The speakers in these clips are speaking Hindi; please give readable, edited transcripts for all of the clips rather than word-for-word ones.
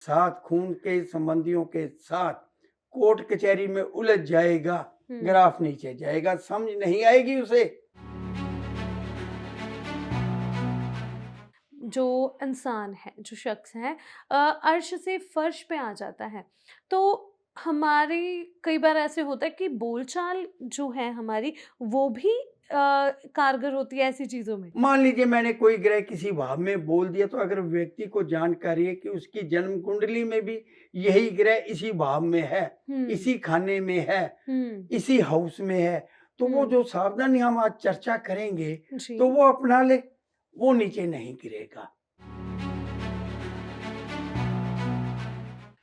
साथ खून के संबंधियों के साथ कोर्ट कचहरी में उलझ जाएगा, हुँ। ग्राफ नीचे जाएगा, समझ नहीं आएगी उसे। जो इंसान है, जो शख्स है अर्श से फ़र्श पे आ जाता है। तो हमारी कई बार ऐसे होता है कि बोलचाल जो है हमारी वो भी कारगर होती है ऐसी चीज़ों में। मान लीजिए मैंने कोई ग्रह किसी भाव में बोल दिया, तो अगर व्यक्ति को जानकारी है कि उसकी जन्म कुंडली में भी यही ग्रह इसी भाव में है, हुँ, इसी खाने में है, हुँ, इसी हाउस में है, तो वो हुँ। जो सावधानी हम आज चर्चा करेंगे, जी। तो वो अपना ले, वो नीचे नहीं गिरेगा।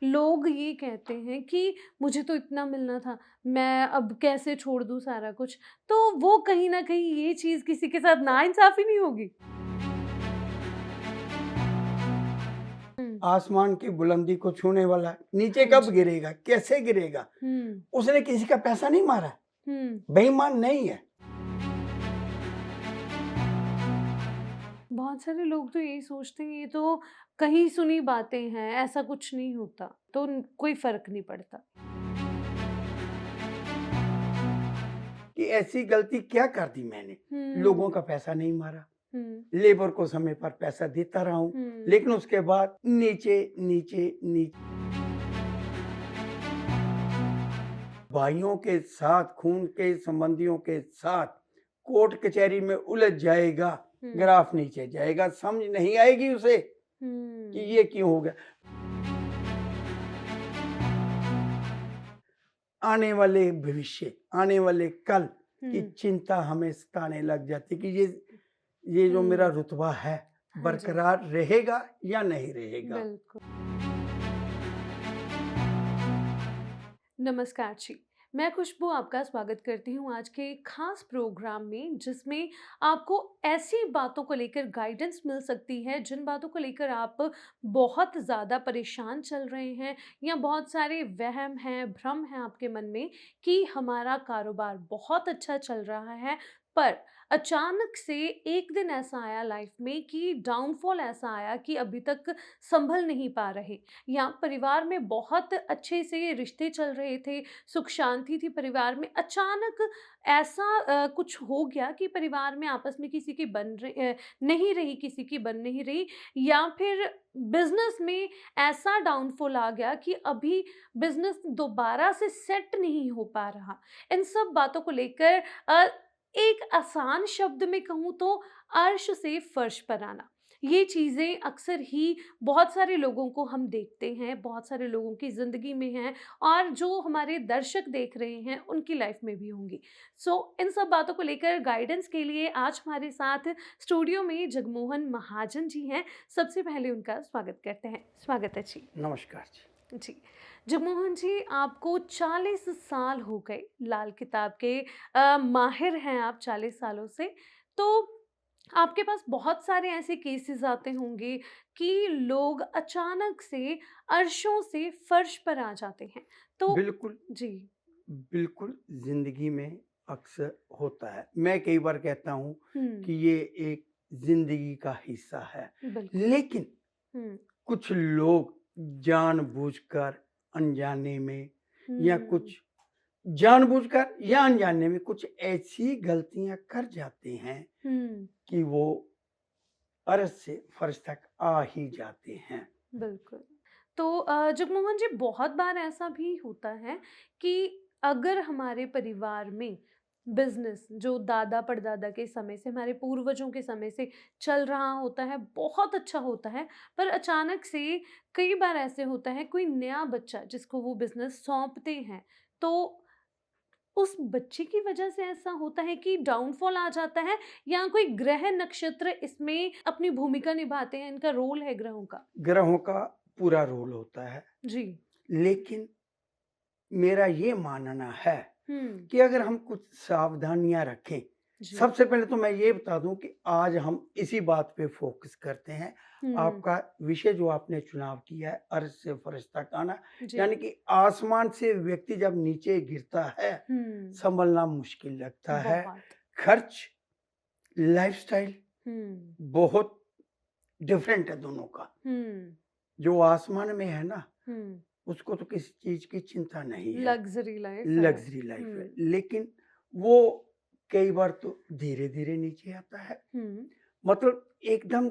लोग ये कहते हैं कि मुझे तो इतना मिलना था, मैं अब कैसे छोड़ दूँ सारा कुछ? तो वो कहीं न कहीं ये चीज़ किसी के साथ नाइंसाफ़ी नहीं होगी? हुँ। आसमान की बुलंदी को छूने वाला नीचे हाँ कब जी। गिरेगा? कैसे गिरेगा? हुँ, उसने किसी का पैसा नहीं मारा, हुँ। बेईमान नहीं है। बहुत सारे लोग तो यही सोचते हैं ये तो कहीं सुनी बातें हैं, ऐसा कुछ नहीं होता, तो न कोई फ़र्क नहीं पड़ता। कि ऐसी गलती क्या कर दी मैंने? लोगों हुँ, का पैसा नहीं मारा, हुँ, लेबर को समय पर पैसा देता रहा हूँ, हुँ, लेकिन उसके बाद नीचे, नीचे, नीचे भाइयों के साथ, खून के संबंधियों के साथ कोर्ट कचहरी में उलझ जाएगा, हुँ, ग्राफ नीचे जाएगा, समझ नहीं आएगी उसे कि हुँ, ये क्यों हो गया। आने वाले भविष्य, आने वाले कल की हुँ, चिंता हमें सताने लग जाती कि ये जो मेरा हुँ। रुतबा है, हाँ जी, बरकरार रहेगा या नहीं रहेगा? बिल्कुल। नमस्कार जी, मैं खुशबू आपका स्वागत करती हूँ आज के खास प्रोग्राम में जिसमें आपको ऐसी बातों को लेकर गाइडेंस मिल सकती है जिन बातों को लेकर आप बहुत ज़्यादा परेशान चल रहे हैं या बहुत सारे वहम हैं, भ्रम हैं आपके मन में कि हमारा कारोबार बहुत अच्छा चल रहा है पर अचानक से एक दिन ऐसा आया लाइफ में कि डाउनफॉल ऐसा आया कि अभी तक संभल नहीं पा रहे या परिवार में बहुत अच्छे से रिश्ते चल रहे थे, सुख शांति थी परिवार में, अचानक ऐसा कुछ हो गया कि परिवार में आपस में किसी की नहीं रही, किसी की बन नहीं रही या फिर बिज़नेस में ऐसा डाउनफॉल आ गया कि अभी बिज़नेस दोबारा से सेट नहीं हो पा रहा। इन सब बातों को लेकर एक आसान शब्द में कहूँ तो अर्श से फर्श पर आना। ये चीज़ें अक्सर ही बहुत सारे लोगों को हम देखते हैं, बहुत सारे लोगों की ज़िंदगी में हैं और जो हमारे दर्शक देख रहे हैं, उनकी लाइफ में भी होंगी। इन सब बातों को लेकर गाइडेंस के लिए आज हमारे साथ स्टूडियो में जगमोहन महाजन जी हैं। सबसे पहले उनका स्वागत करते हैं। स्वागत है जी। नमस्कार जी। जी। जगमोहन जी, आपको 40 साल हो गए लाल किताब के माहिर हैं आप 40 सालों से। तो आपके पास बहुत सारे ऐसे केसेस आते होंगे कि लोग अचानक से अर्शों से फर्श पर आ जाते हैं। तो बिल्कुल, जी। बिल्कुल ज़िंदगी में अक्सर होता है। मैं कई बार कहता हूँ हुँ, कि ये एक ज़िंदगी का हिस्सा है। बिल्कुल। लेकिन हुँ, कुछ लोग जानबूझकर अनजाने में या हुँ, कुछ जानबूझकर या अनजाने में कुछ ऐसी गलतियाँ कर जाते हैं हुँ, कि वो अर्श से फर्श तक आ ही जाते हैं। बिल्कुल। तो जगमोहन जी, बहुत बार ऐसा भी होता है कि अगर हमारे परिवार में बिजनेस जो दादा परदादा के समय से हमारे पूर्वजों के समय से चल रहा होता है, बहुत अच्छा होता है, पर अचानक से कई बार ऐसे होता है कोई नया बच्चा जिसको वो बिजनेस सौंपते हैं, तो उस बच्चे की वजह से ऐसा होता है कि डाउनफॉल आ जाता है या कोई ग्रह नक्षत्र इसमें अपनी भूमिका निभाते हैं, इनका रोल है ग्रहों का? ग्रहों का पूरा रोल होता है, जी। लेकिन मेरा ये मानना है हुँ, कि अगर हम कुछ सावधानियाँ रखें, जी। सबसे पहले तो मैं ये बता दूँ कि आज हम इसी बात पे फ़ोकस करते हैं। हुँ, आपका विषय जो आपने चुनाव किया है, अर्श से फ़र्श तक आना, जी। यानी कि आसमान से व्यक्ति जब नीचे गिरता है, हुँ, सँभलना मुश्किल लगता है। बहुत। खर्च, लाइफ़स्टाइल हुँ, बहुत डिफ़रेंट है दोनों का। हुँ, जो आसमान में है ना, हुँ, उसको तो किसी चीज की चिंता नहीं है, लग्ज़री लाइफ़ है। लग्जरी लाइफ है, हुँ, लेकिन वो कई बार तो धीरे धीरे नीचे आता है, हुँ, मतलब एकदम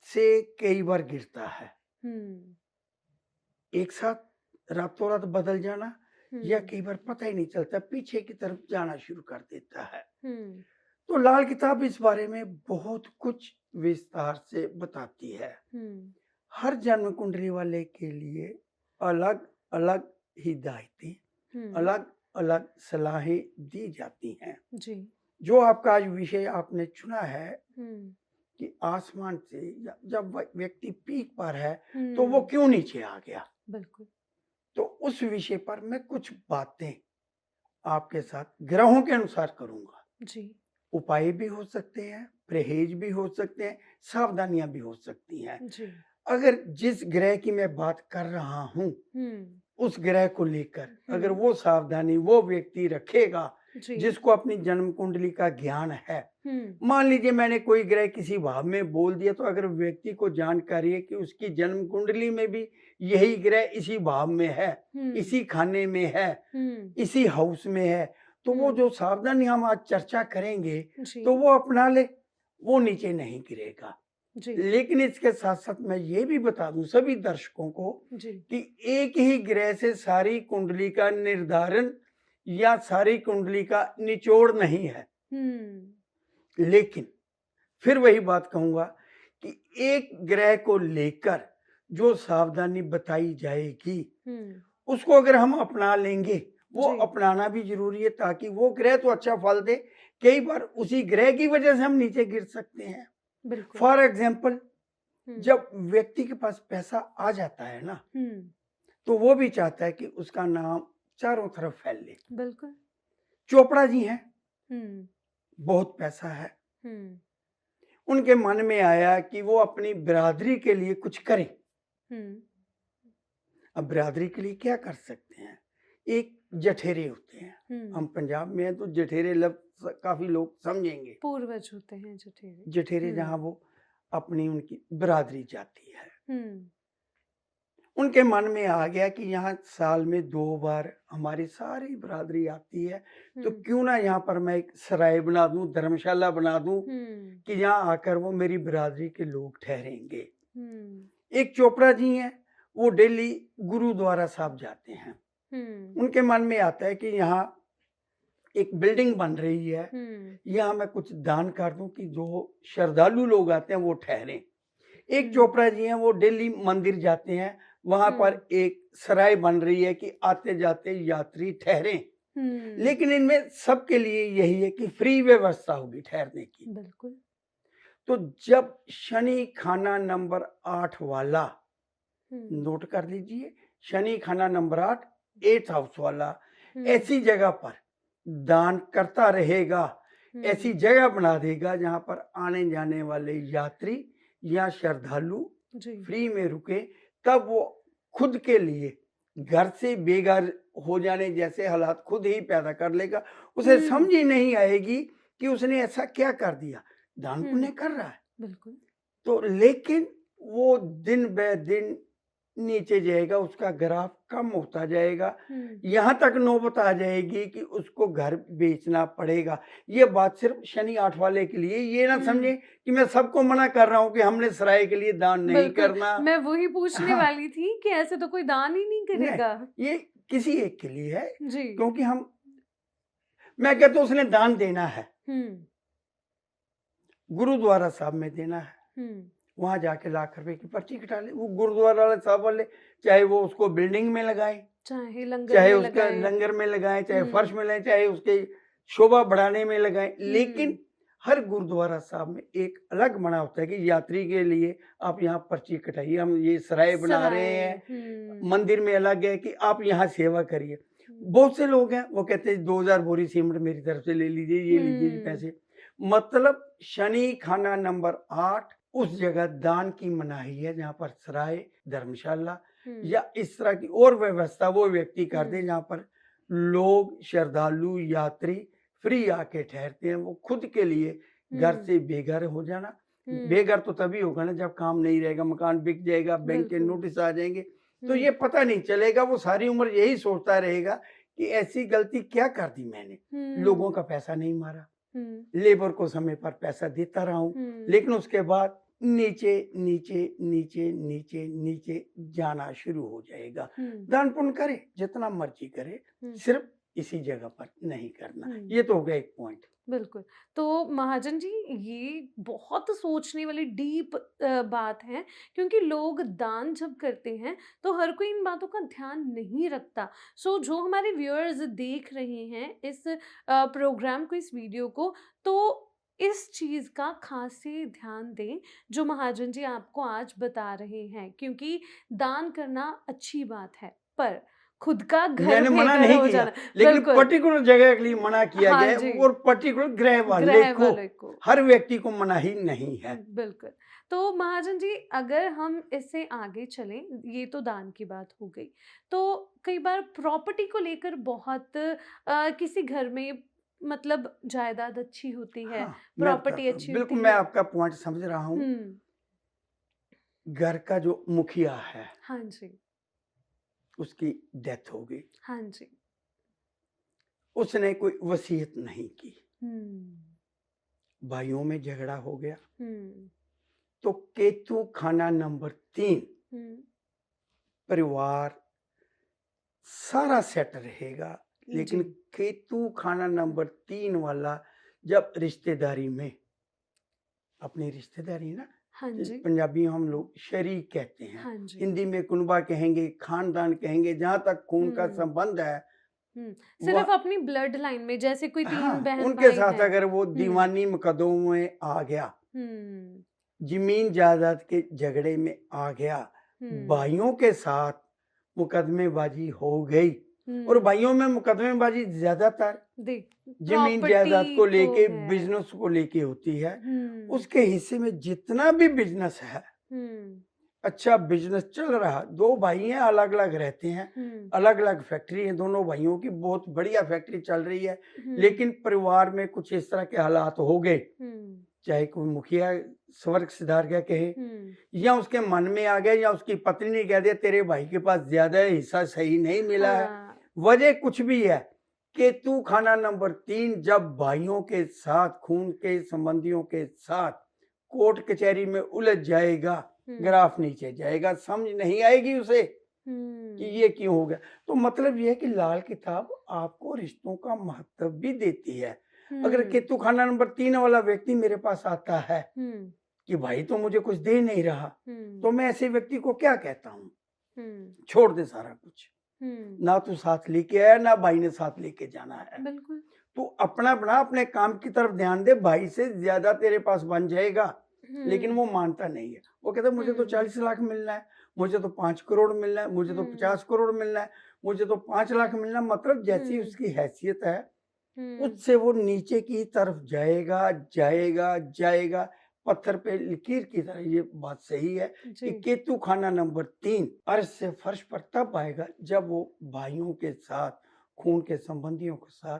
से कई बार गिरता है, हुँ, एक साथ रातों रात बदल जाना, या हुँ, कई बार पता ही नहीं चलता पीछे की तरफ जाना शुरू कर देता है। हुँ, तो लाल किताब इस बारे में बहुत कुछ विस्तार से बताती है। हुँ, हर जन्म कुंडली वाले के लिए अलग अलग हिदायतें, हुँ, अलग अलग सलाहें दी जाती हैं। जी, जो आपका आज विषय आपने चुना है हुँ, कि आसमान से जब व्यक्ति पीक पर है तो वो हुँ, क्यों नीचे आ गया, बिल्कुल, तो उस विषय पर मैं कुछ बातें आपके साथ ग्रहों के अनुसार करूंगा। जी, उपाय भी हो सकते हैं, परहेज भी हो सकते हैं, सावधानियां भी हो सकती हैं। जी, अगर जिस ग्रह की मैं बात कर रहा हूं, हुँ, उस ग्रह को लेकर अगर हुँ, वो सावधानी वो व्यक्ति रखेगा जी, जिसको अपनी जन्म कुंडली का ज्ञान है। हुँ, मान लीजिए मैंने कोई ग्रह किसी भाव में बोल दिया, तो अगर व्यक्ति को जानकारी है कि उसकी जन्म कुंडली में भी यही ग्रह इसी भाव में है, हुँ, इसी खाने में है, हुँ, इसी हाउस में है, तो वो हुँ, जो सावधानी हम आज चर्चा करेंगे जी, तो वो अपना ले, वो नीचे नहीं गिरेगा। जी, लेकिन इसके साथ साथ मैं ये भी बता दूं सभी दर्शकों को जी, कि एक ही ग्रह से सारी कुंडली का निर्धारण या सारी कुंडली का निचोड़ नहीं है। हुँ, लेकिन फिर वही बात कहूंगा कि एक ग्रह को लेकर जो सावधानी बताई जाएगी हुँ, उसको अगर हम अपना लेंगे, वो जी, अपनाना भी जरूरी है ताकि वो ग्रह तो अच्छा फल दे। कई बार उसी ग्रह की वजह से हम नीचे गिर सकते हैं। बिल्कुल, फॉर एग्जाम्पल, हुँ, जब व्यक्ति के पास पैसा आ जाता है ना, हुँ, तो वो भी चाहता है कि उसका नाम चारों तरफ फैले। बिल्कुल, चोपड़ा जी हैं, हुँ, बहुत पैसा है, हुँ, उनके मन में आया कि वो अपनी बिरादरी के लिए कुछ करें। हुँ, अब बिरादरी के लिए क्या कर सकते हैं? एक जठेरे होते हैं, हुँ, हम पंजाब में हैं तो जठेरे लफ्ज़ काफ़ी लोग समझेंगे। पूर्वज होते हैं जठेरे। जठेरे हुँ, जहाँ वो अपनी उनकी बिरादरी जाती है। हुँ, उनके मन में आ गया कि यहाँ साल में 2 बार हमारी सारी बिरादरी आती है, तो हुँ, क्यों ना यहाँ पर मैं एक सराय बना दूँ, धर्मशाला बना दूँ हुँ, कि यहाँ आकर वो मेरी बिरादरी के लोग ठहरेंगे। हुँ, एक चोपड़ा जी हैं, वो डेली गुरुद्वारा साहब जाते हैं। हुँ, उनके मन में आता है कि यहाँ एक बिल्डिंग बन रही है, हुँ, यहाँ मैं कुछ दान कर दूँ कि जो श्रद्धालु लोग आते हैं वो ठहरें। एक हुँ, चोपड़ा जी हैं, वो डेली मंदिर जाते हैं, वहाँ हुँ, पर एक सराय बन रही है कि आते-जाते यात्री ठहरें। हुँ, लेकिन इनमें सबके लिए यही है कि फ्री व्यवस्था होगी ठहरने की। बिल्कुल, तो जब शनि खाना नंबर 8 वाला, हुँ, नोट कर लीजिए, शनि खाना नंबर 8, 8th हाउस वाला हुँ, ऐसी जगह पर दान करता रहेगा, ऐसी हुँ, जगह बना देगा जहाँ पर आने-जाने वाले यात्री या श्रद्धालु जी, फ्री में रुके, तब वो खुद के लिए घर से बेघर हो जाने जैसे हालात खुद ही पैदा कर लेगा। उसे हुँ, समझ ही नहीं आएगी कि उसने ऐसा क्या कर दिया, दान हुँ, पुण्य कर रहा है। बिल्कुल, तो लेकिन वो दिन ब दिन नीचे जाएगा, उसका ग्राफ कम होता जाएगा, हुँ, यहाँ तक नौबत आ जाएगी कि उसको घर बेचना पड़ेगा। ये बात सिर्फ़ शनि 8 वाले के लिए, ये ना हुँ, समझें कि मैं सबको मना कर रहा हूँ कि हमने सराय के लिए दान नहीं बिल्कुल, करना। मैं वही पूछने हाँ, वाली थी कि ऐसे तो कोई दान ही नहीं नहीं, करेगा। ये किसी एक के लिए है, जी, क्योंकि हम मैं कहता हूँ उसने दान देना है, हुँ, गुरुद्वारा साहब में देना है। हुँ, वहाँ जाके लाख रुपए की पर्ची कटा ले, वो गुरुद्वारा वाले साहब वाले, चाहे वो उसको बिल्डिंग में लगाएँ, चाहे लंगर चाहे में उसका लगाएँ। लंगर में लगाएँ, चाहे फर्श हुँ, में लगाएँ, चाहे उसके शोभा बढ़ाने में लगाएँ। हुँ, लेकिन हर गुरुद्वारा साहब में एक अलग मना होता है कि यात्री के लिए आप यहाँ पर्ची कटाइए, हम ये सराय बना रहे सराय, हैं। हुँ, मंदिर में अलग है कि आप यहाँ सेवा करिए। हुँ, बहुत से लोग हैं, वो कहते हैं 2000 बोरी सीमेंट मेरी तरफ से ले लीजिए, ये लीजिए जी हुँ, पैसे। मतलब शनि खाना नंबर 8 उस जगह दान की मनाही है जहाँ पर सराय, धर्मशाला हुँ, या इस तरह की और व्यवस्था वो व्यक्ति कर दे हुँ, जहाँ पर लोग, श्रद्धालु, यात्री फ्री आके ठहरते हैं। वो खुद के लिए घर हुँ, से बेघर हो जाना बेघर तो तभी होगा ना जब काम नहीं रहेगा, मकान बिक जाएगा, बैंक के बिल्कुल। नोटिस आ जाएंगे, तो हुँ, ये पता नहीं चलेगा। वो सारी उम्र यही सोचता रहेगा कि ऐसी गलती क्या कर दी मैंने, लोगों हुँ, का पैसा नहीं मारा, हुँ, लेबर को समय पर पैसा देता रहा हूँ, हुँ, लेकिन उसके बाद नीचे नीचे नीचे नीचे नीचे जाना शुरू हो जाएगा। हुँ, दान पुण्य करे जितना मर्जी करे, हुँ, सिर्फ इसी जगह पर नहीं करना। हुँ। ये तो हो गया एक पॉइंट। बिल्कुल। तो महाजन जी, ये बहुत सोचने वाली डीप बात है, क्योंकि लोग दान जब करते हैं तो हर कोई इन बातों का ध्यान नहीं रखता। सो जो हमारे व्यूअर्स देख रहे हैं इस प्रोग्राम को, इस वीडियो को, तो इस चीज़ का ख़ास से ध्यान दें जो महाजन जी आपको आज बता रहे हैं, क्योंकि दान करना अच्छी बात है, पर खुद का घर मैंने मना बेघर नहीं हो किया, जाना। लेकिन बिल्कुल। पर्टिकुलर जगह के लिए मना किया हाँ गया है जी। और पर्टिकुलर ग्रह वाले ग्रह को, वाले को। हर व्यक्ति को मना ही नहीं है। बिल्कुल। तो महाजन जी, अगर हम इससे आगे चलें, ये तो दान की बात हो गई। तो कई बार प्रॉपर्टी को लेकर बहुत किसी घर में मतलब जायदाद अच्छी होती है, हाँ, मैं प्रॉपर्टी बताता हूँ, अच्छी बिल्कुल होती मैं है। आपका पॉइंट समझ रहा हूँ। हुँ। घर का जो मुखिया है, हाँ जी। उसकी डेथ हो गई, हाँ जी। उसने कोई वसीयत नहीं की, हुँ। भाइयों में झगड़ा हो गया, हुँ। तो केतु खाना नंबर 3, हुँ। परिवार सारा सेट रहेगा, जी। लेकिन केतु खाना नंबर 3 वाला जब रिश्तेदारी में, अपनी रिश्तेदारी ना, हाँ जी। पंजाबी में हम लोग शरीक कहते हैं, हाँ जी। हिंदी में कुनबा कहेंगे, खानदान कहेंगे, जहाँ तक खून का हुँ। संबंध है, हुँ। वह सिर्फ़ अपनी ब्लड लाइन में, जैसे कोई 3 हाँ, उनके बहन-भाई साथ हैं। अगर वो हुँ। दीवानी मुकदमों में आ गया, हुँ। ज़मीन जायदाद के झगड़े में आ गया, हुँ। भाइयों के साथ मुकदमेबाजी हो गई, और हुँ। भाइयों में मुकदमेबाजी ज़्यादातर देख, ज़मीन जायदाद को प्रॉपर्टी को लेके, है। बिज़नेस को लेके होती है। हुँ। उसके हिस्से में जितना भी बिज़नेस है, हुँ। अच्छा बिज़नेस चल रहा, 2 भाई हैं, अलग-अलग रहते हैं, हुँ। अलग-अलग फैक्ट्री है दोनों भाइयों की, बहुत बढ़िया फैक्ट्री चल रही है, हुँ। लेकिन परिवार में कुछ इस तरह के हालात हो गए, हुँ। चाहे कोई मुखिया स्वर्ग सिधार गया कहे, हुँ। या उसके मन में आ गया, या उसकी पत्नी ने कह दिया तेरे भाई के पास ज़्यादा है, हिस्सा सही नहीं मिला है, हाँ। वजह कुछ भी है, केतु खाना नंबर 3 जब भाइयों के साथ, खून के संबंधियों के साथ कोर्ट कचहरी में उलझ जाएगा, हुँ। ग्राफ नीचे जाएगा, समझ नहीं आएगी उसे कि हुँ। ये क्यों हो गया। तो मतलब ये है कि लाल किताब आपको रिश्तों का महत्व भी देती है। अगर हुँ। केतु खाना नंबर 3 वाला व्यक्ति मेरे पास आता है हुँ। कि भाई तो मुझे कुछ दे नहीं रहा, हुँ। तो मैं ऐसे व्यक्ति को क्या कहता हूँ, हुँ। छोड़ दे सारा कुछ, हुँ। ना तू साथ लेके आया, ना भाई ने साथ लेके जाना है, बिल्कुल। तू अपना बना, अपने काम की तरफ ध्यान दे, भाई से ज्यादा तेरे पास बन जाएगा। लेकिन हुँ। वो मानता नहीं है, वो कहता है मुझे तो हुँ। 40 लाख मिलना है, मुझे तो 5 करोड़ मिलना है, मुझे तो हुँ। 50 करोड़ मिलना है, मुझे तो 5 लाख मिलना है। मतलब जैसी हुँ। उसकी हैसियत है, हुँ। उससे वो नीचे की तरफ जाएगा, जाएगा, जाएगा, पत्थर पे लकीर की तरह। ये बात सही है जी। कि केतु खाना नंबर 3 अर्श से फर्श पर तब आएगा जब वो भाइयों के साथ, खून के संबंधियों के साथ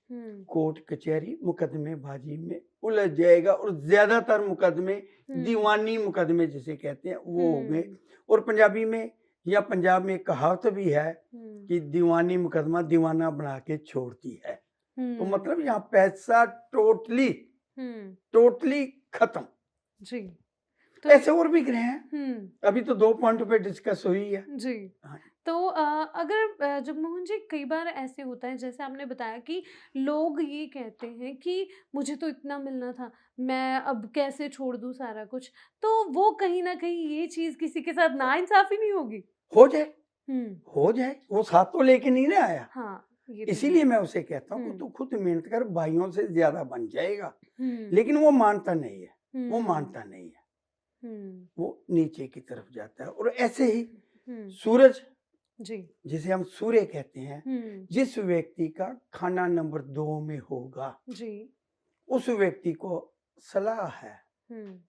हुँ। कोर्ट कचहरी मुकदमेबाजी में उलझ जाएगा, और ज्यादातर मुकदमे हुँ। दीवानी मुकदमे जिसे कहते हैं वो हो गए। हुँ। और पंजाबी में या पंजाब में एक कहावत भी है हुँ। कि दीवानी मुकदमा दीवाना बना के छोड़ती है। तो हुँ। मतलब यहाँ पैसा टोटली हुँ। टोटली खत्म। जी। तो ऐसे और भी ग्रह हैं, हुँ। अभी तो 2 पॉइंट पे डिस्कस हुई है। जी। हाँ, तो अगर जगमोहन जी, कई बार ऐसे होता है जैसे आपने बताया कि लोग ये कहते हैं कि मुझे तो इतना मिलना था, मैं अब कैसे छोड़ दूँ सारा कुछ? तो वो कहीं न कहीं ये चीज़ किसी के साथ नाइंसाफ़ी नहीं होगी? हो जाए, हुँ। हो जाए, वो साथ तो लेके नहीं ना आया। हाँ, ये तो है। इसीलिए मैं उसे कहता हूँ कि हुँ। तू खुद मेहनत कर, भाइयों से ज्यादा बन जाएगा। हुँ। लेकिन वो मानता नहीं है, वो हुँ। मानता नहीं है, हुँ। वो नीचे की तरफ जाता है। और ऐसे ही हुँ। सूरज, जी। जिसे हम सूर्य कहते हैं, हुँ। जिस व्यक्ति का खाना नंबर 2 में होगा, जी। उस व्यक्ति को सलाह है, हुँ।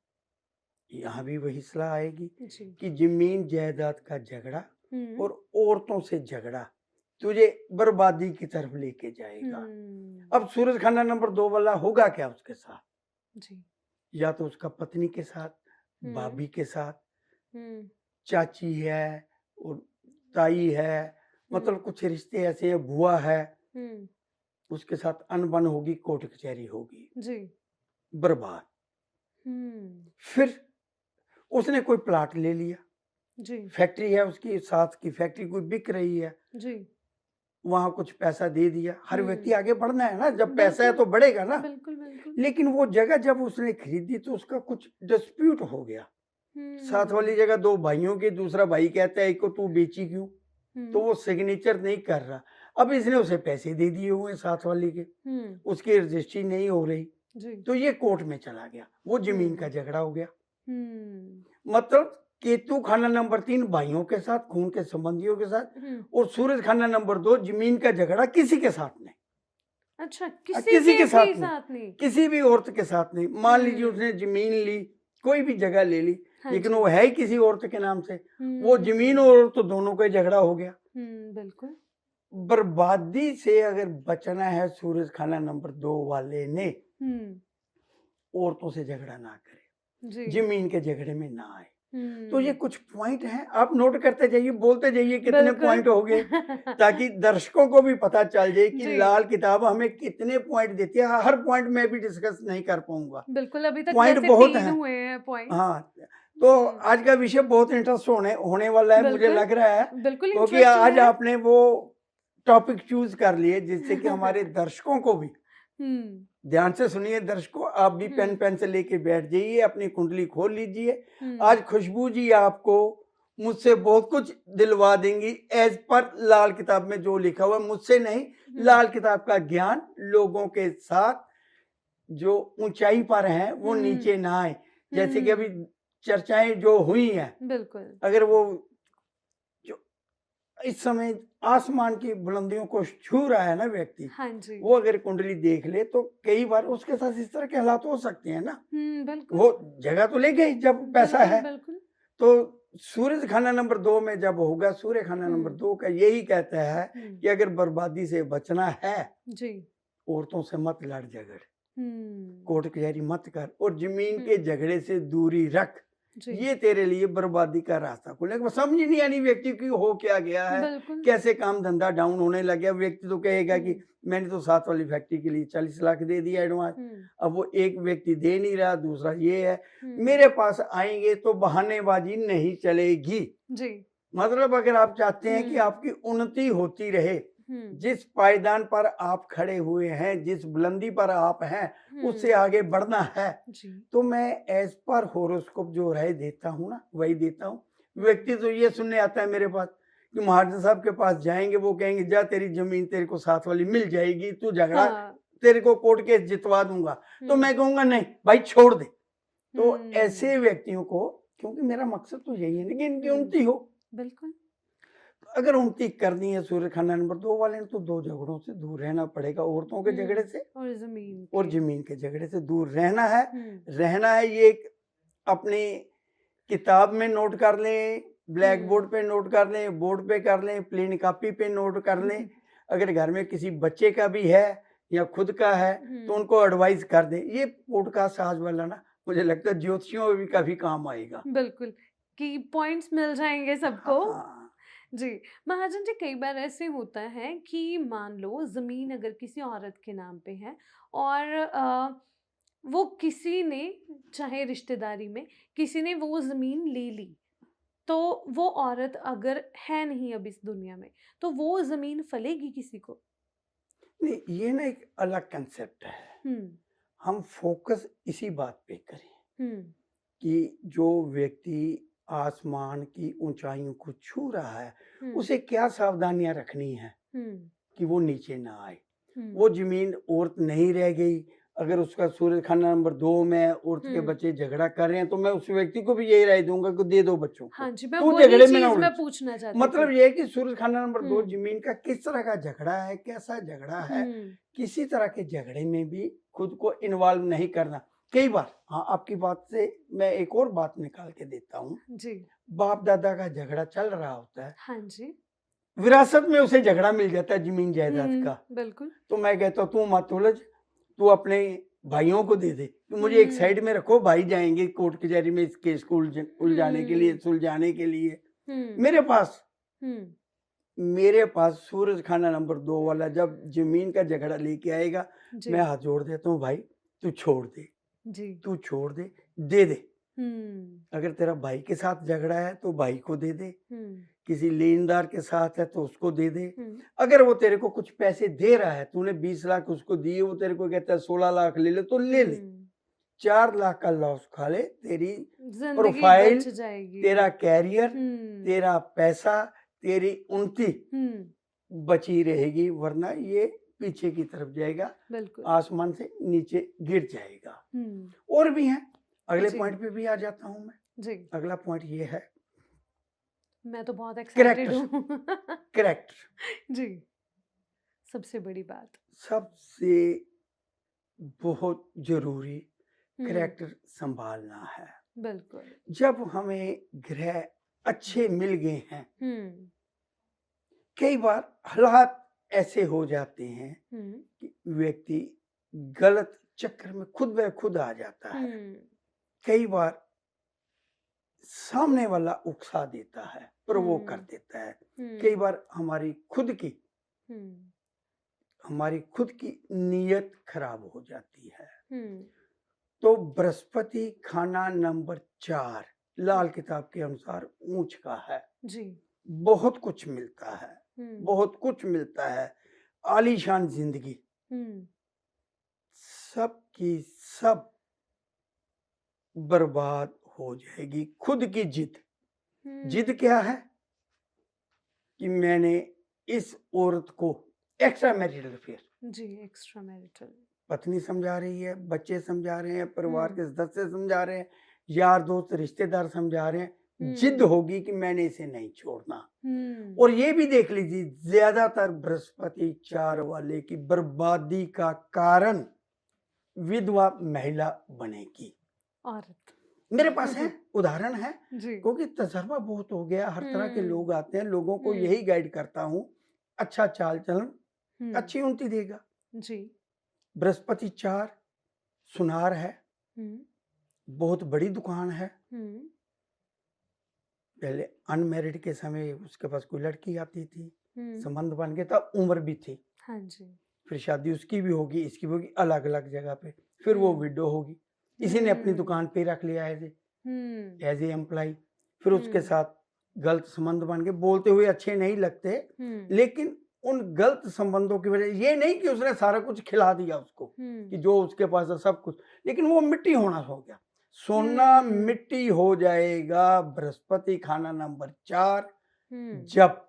यहाँ भी वही सलाह आएगी जी। कि जमीन जायदाद का झगड़ा हुँ। और औरतों से झगड़ा तुझे बर्बादी की तरफ लेके जाएगा। हुँ। अब सूरज खाना नंबर 2 वाला होगा क्या उसके साथ? जी। या तो उसका पत्नी के साथ, हम्म भाभी के साथ, हम्म चाची है और ताई है, हम्म मतलब कुछ रिश्ते ऐसे हैं, बुआ है, हम्म उसके साथ अनबन होगी, कोर्ट कचहरी होगी, जी बर्बाद। हम्म फिर उसने कोई प्लाट ले लिया, जी फैक्ट्री है उसकी, साथ की फैक्ट्री कोई बिक रही है, जी वहां कुछ पैसा दे दिया। हर व्यक्ति हम्म आगे बढ़ना है ना, जब पैसा है बिल्कुल तो बढ़ेगा ना। बिल्कुल बिल्कुल लेकिन वो जगह जब उसने खरीदी तो उसका कुछ डिस्प्यूट हो गया, साथ वाली हम्म जगह दो भाइयों की, दूसरा भाई कहता है एक को तू बेची क्यों, तो हम्म वो सिग्नेचर नहीं कर रहा। अब इसने उसे पैसे दे दिए हुए हैं साथ वाली के, हम्म उसकी रजिस्ट्री नहीं हो रही, जी तो ये कोर्ट में चला गया, वो जमीन का हम्म झगड़ा हो गया। हम्म मतलब केतु खाना नंबर 3 भाइयों के साथ, खून के संबंधियों के साथ, हम्म और सूरज खाना नंबर 2 जमीन का झगड़ा किसी के साथ नहीं। अच्छा किसी किसी के के भी साथ नहीं, साथ नहीं किसी भी औरत के साथ नहीं। मान लीजिए हम्म उसने जमीन ली, कोई भी जगह ले ली, हाँ लेकिन जी वो है ही किसी औरत के नाम से, वो जमीन और औरत तो दोनों का ही झगड़ा हो गया। बिल्कुल बर्बादी से अगर बचना है सूरज खाना नंबर 2 वाले ने, हम्म औरतों से झगड़ा ना करे, जी जमीन के झगड़े में ना आए। तो ये हम्म कुछ पॉइंट हैं, आप नोट करते जाइए, बोलते जाइए कितने बिल्कुल पॉइंट हो गए, ताकि दर्शकों को भी पता चल जाए कि जी लाल किताब हमें कितने पॉइंट देती है। हर पॉइंट में भी डिस्कस नहीं कर पाऊंगा, बिल्कुल अभी तक पॉइंट वैसे बहुत 3 हैं। हुए हैं पॉइंट्स हाँ, तो हम्म आज का विषय बहुत इंटरेस्ट होने होने वाला है, मुझे बिल्कुल लग रहा है, बिल्कुल क्योंकि इंटरेस्टिंग आज है आपने वो टॉपिक चूज कर लिए जिससे कि हमारे दर्शकों को भी, हम्म ध्यान से सुनिए दर्शकों, आप भी पेन हम्म पेंसिल लेके बैठ जाइए, अपनी कुंडली खोल लीजिए। हम्म आज खुशबू जी आपको मुझसे बहुत कुछ दिलवा देंगी, एज पर लाल किताब में जो लिखा हुआ है, मुझसे नहीं, लाल किताब का ज्ञान लोगों के साथ जो ऊंचाई पर हैं वो हम्म नीचे ना आए। जैसे कि अभी हम्म चर्चाएं जो हुई हैं, बिल्कुल अगर वो जो इस समय आसमान की बुलंदियों को छू रहा है ना व्यक्ति, हाँ जी वो अगर कुंडली देख ले तो कई बार उसके साथ इस तरह के हालात हो सकते हैं ना। बिल्कुल वो जगह तो ले गई जब पैसा बिल्कुल है, बिल्कुल तो सूरज खाना नंबर 2 में जब होगा, सूर्य खाना नंबर हम्म 2 का यही कहता है हम्म कि अगर बर्बादी से बचना है, जी औरतों से मत लड़ झगड़, हम्म कोर्ट कचहरी मत कर, और जमीन के हम्म झगड़े से दूरी रख। जी ये तेरे लिए बर्बादी का रास्ता खुलेगा। समझ ही नहीं आनी व्यक्ति की हो क्या गया है, बिल्कुल कैसे काम धंधा डाउन होने लग गया। व्यक्ति तो कहेगा कि हम्म मैंने तो साथ वाली फैक्ट्री के लिए 40 लाख दे दिया एडवांस, हम्म अब वो एक व्यक्ति दे नहीं रहा, दूसरा ये है, हम्म मेरे पास आएंगे तो बहानेबाजी नहीं चलेगी। जी मतलब अगर आप चाहते हैं कि हम्म आपकी उन्नति होती रहे, हम्म जिस पायदान पर आप खड़े हुए हैं, जिस बुलंदी पर आप हैं, उससे आगे बढ़ना है, जी तो मैं एज पर होरोस्कोप जो राय देता हूँ ना, वही देता हूँ। हम्म व्यक्ति तो ये सुनने आता है मेरे पास कि महाजन साहब के पास जाएंगे, वो कहेंगे जा तेरी जमीन तेरे को साथ वाली मिल जाएगी, तू झगड़ा, हाँ तेरे को कोर्ट केस जितवा दूंगा। तो हम्म मैं कहूंगा नहीं भाई छोड़ दे। तो हम्म ऐसे व्यक्तियों को, क्योंकि मेरा मकसद तो यही है ना कि इनकी हम्म उन्नति हो, बिल्कुल अगर उन्नति करनी है सूर्य खाना नंबर 2 वाले ने, तो 2 झगड़ों से दूर रहना पड़ेगा, औरतों के झगड़े से और जमीन और के जमीन के झगड़े से दूर रहना है। हम्म रहना है, ये एक अपनी किताब में नोट कर लें, ब्लैक बोर्ड पे नोट कर लें, बोर्ड पे कर लें, प्लेन कॉपी पे नोट कर लें। अगर घर में किसी बच्चे का भी है या खुद का है तो उनको एडवाइस कर दें। ये पॉडकास्ट आज वाला ना, मुझे लगता है ज्योतिषियों में भी काफी काम आएगा। बिल्कुल कि पॉइंट्स मिल जाएंगे सबको हाँ, जी महाजन जी कई बार ऐसे होता है कि मान लो जमीन अगर किसी औरत के नाम पे है और वो किसी ने चाहे रिश्तेदारी में किसी ने वो जमीन ले ली तो वो औरत अगर है नहीं अब इस दुनिया में तो वो जमीन फलेगी किसी को नहीं ये ना एक अलग कंसेप्ट है। हम्म हम फोकस इसी बात पे करें हम्म कि जो व्यक्ति आसमान की ऊंचाइयों को छू रहा है, हम्म उसे क्या सावधानियां रखनी है हम्म कि वो नीचे ना आए। हम्म वो जमीन औरत नहीं रह गई, अगर उसका सूर्य खाना नंबर 2 में औरत के बच्चे झगड़ा कर रहे हैं, तो मैं उस व्यक्ति को भी यही राय दूंगा कि दे दो बच्चों को, हाँ जी मैं तू वही झगड़े में ना चीज उलझ। मैं पूछना चाहती मतलब थी ये है कि सूर्य खाना नंबर 2 हम्म जमीन का किस तरह का झगड़ा है, कैसा झगड़ा है, हम्म किसी तरह के झगड़े में भी खुद को इन्वॉल्व नहीं करना। कई बार, हाँ, आपकी बात से मैं एक और बात निकाल के देता हूँ। जी बाप दादा का झगड़ा चल रहा होता है, हाँ जी विरासत में उसे झगड़ा मिल जाता है जमीन जायदाद का, बिल्कुल तो मैं कहता हूँ तू मत उलझ, तू अपने भाइयों को दे दे कि मुझे एक हम्म साइड में रखो, भाई जाएंगे कोर्ट कचहरी में इस केस को उलझाने के लिए, हम्म सुलझाने के लिए। हम्म मेरे पास हम्म सूरज खाना नंबर 2 वाला जब जमीन का झगड़ा लेके आएगा, जी मैं हाथ जोड़ देता हूँ, भाई तू छोड़ दे, जी तू छोड़ दे, दे दे। हम्म अगर तेरा भाई के साथ झगड़ा है तो भाई को दे दे, हम्म किसी लेनदार के साथ है तो उसको दे दे। हम्म अगर वो तेरे को कुछ पैसे दे रहा है, तूने 20 लाख उसको दिए, वो तेरे को कहता है 16 लाख ले ले, तो ले ले। 4 लाख का लॉस खा ले, तेरी जिंदगी प्रोफाइल, बच जाएगी। तेरा कैरियर, हम्म तेरा पैसा, तेरी उन्नति हम्म बची रहेगी, वरना ये पीछे की तरफ जाएगा, बिल्कुल आसमान से नीचे गिर जाएगा। हम्म और भी हैं, अगले जी पॉइंट पे भी आ जाता हूं मैं। जी अगला पॉइंट ये है, मैं तो बहुत एक्साइटेड कैरेक्टर। हूँ कैरेक्टर जी सबसे बड़ी बात। सबसे बहुत जरूरी, हम्म कैरेक्टर संभालना है। बिल्कुल जब हमें ग्रह अच्छे मिल गए हैं, हम्म कई बार हालात ऐसे हो जाते हैं हम्म कि व्यक्ति गलत चक्कर में खुद ब खुद आ जाता है। हम्म कई बार सामने वाला उकसा देता है, प्रवोक कर देता है। कई बार हम्म हमारी खुद की नीयत खराब हो जाती है। हम्म तो बृहस्पति खाना नंबर 4 लाल किताब के अनुसार ऊंच का है। जी बहुत कुछ मिलता है, हम्म बहुत कुछ मिलता है, आलीशान जिंदगी, हम्म सब की सब बर्बाद हो जाएगी। खुद की जिद, जिद क्या है कि मैंने इस औरत को, एक्स्ट्रा मैरिटल अफेयर, जी एक्स्ट्रा मैरिटल पत्नी समझा रही है, बच्चे समझा रहे हैं, परिवार हम्म के सदस्य समझा रहे हैं, यार दोस्त रिश्तेदार समझा रहे हैं, जिद हम्म होगी कि मैंने इसे नहीं छोड़ना। हम्म और ये भी देख लीजिए, ज्यादातर बृहस्पति 4 वाले की बर्बादी का कारण विधवा महिला बनेगी। औरत मेरे पास है, उदाहरण है, जी क्योंकि तजर्बा बहुत हो गया, हर तरह के लोग आते हैं, लोगों को हम्म यही गाइड करता हूं, अच्छा चाल चलन हम्म अच्छी उन्नति देगा। जी बृहस्पति 4 सुनार है, हम्म बहुत बड़ी दुकान है, हम्म पहले अनमैरिड के समय उसके पास कोई लड़की आती थी, हम्म संबंध बन गया था, उम्र भी थी, हाँ जी फिर शादी उसकी भी होगी, इसकी भी होगी, अलग अलग जगह पे, फिर वो विडो होगी, इसी ने अपनी दुकान पे रख लिया एज ए एम्प्लॉय, फिर उसके साथ गलत संबंध बन गए, बोलते हुए अच्छे नहीं लगते, लेकिन उन गलत संबंधों की वजह, ये नहीं कि उसने सारा कुछ खिला दिया उसको कि जो उसके पास है सब कुछ, लेकिन वो मिट्टी होना हो गया, सोना मिट्टी हो जाएगा। बृहस्पति खाना नंबर 4 जब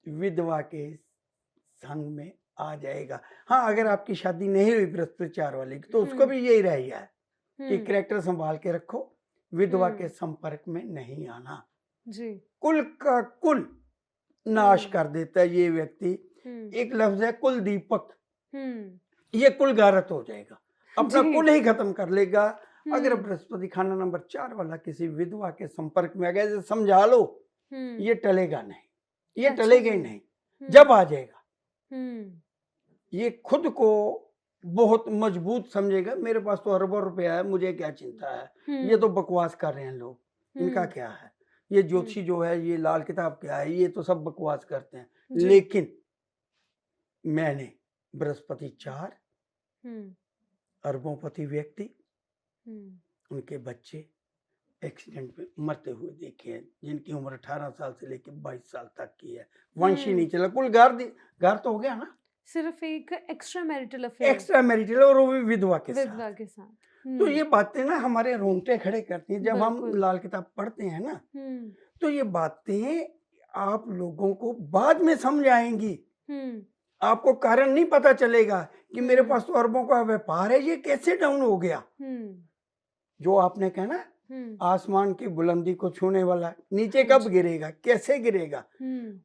विधवा के संग में आ जाएगा। हाँ, अगर आपकी शादी नहीं हुई बृहस्पति 4 वाले की, तो उसको भी यही रहेगा कि कैरेक्टर संभाल के रखो, विधवा के संपर्क में नहीं आना। जी कुल का कुल नाश कर देता है ये व्यक्ति। एक लफ्ज है कुल दीपक, ये कुल गारत हो जाएगा, अपना कुल ही खत्म कर लेगा। अगर बृहस्पति खाना नंबर 4 वाला किसी विधवा के संपर्क में आ गया, जैसे समझा लो ये टलेगा नहीं, ये अच्छा टलेगा ही जी। नहीं, जब आ जाएगा ये खुद को बहुत मजबूत समझेगा, मेरे पास तो अरबों रुपया है, मुझे क्या चिंता है, ये तो बकवास कर रहे हैं लोग, इनका क्या है, ये ज्योतिषी जो है, ये लाल किताब क्या है, ये तो सब बकवास करते हैं। लेकिन मैंने बृहस्पति 4 अरबोंपति व्यक्ति, उनके बच्चे एक्सीडेंट में मरते हुए देखे हैं, जिनकी उम्र 18 साल से लेकर 22 साल तक की है, वंश ही नहीं चला, कुल गार तो हो गया ना, सिर्फ एक extra marital affair, extra marital, और वो भी विधवा के साथ। तो ये बातें ना हमारे रोंगटे खड़े करती हैं जब हम लाल किताब पढ़ते हैं ना, तो ये बातें आप लोगों को बाद में समझ आएंगी, आपको कारण नहीं पता चलेगा कि मेरे पास तो अरबों का व्यापार है, ये कैसे डाउन हो गया। जो आपने कहा ना, आसमान की बुलंदी को छूने वाला नीचे कब गिरेगा, कैसे गिरेगा,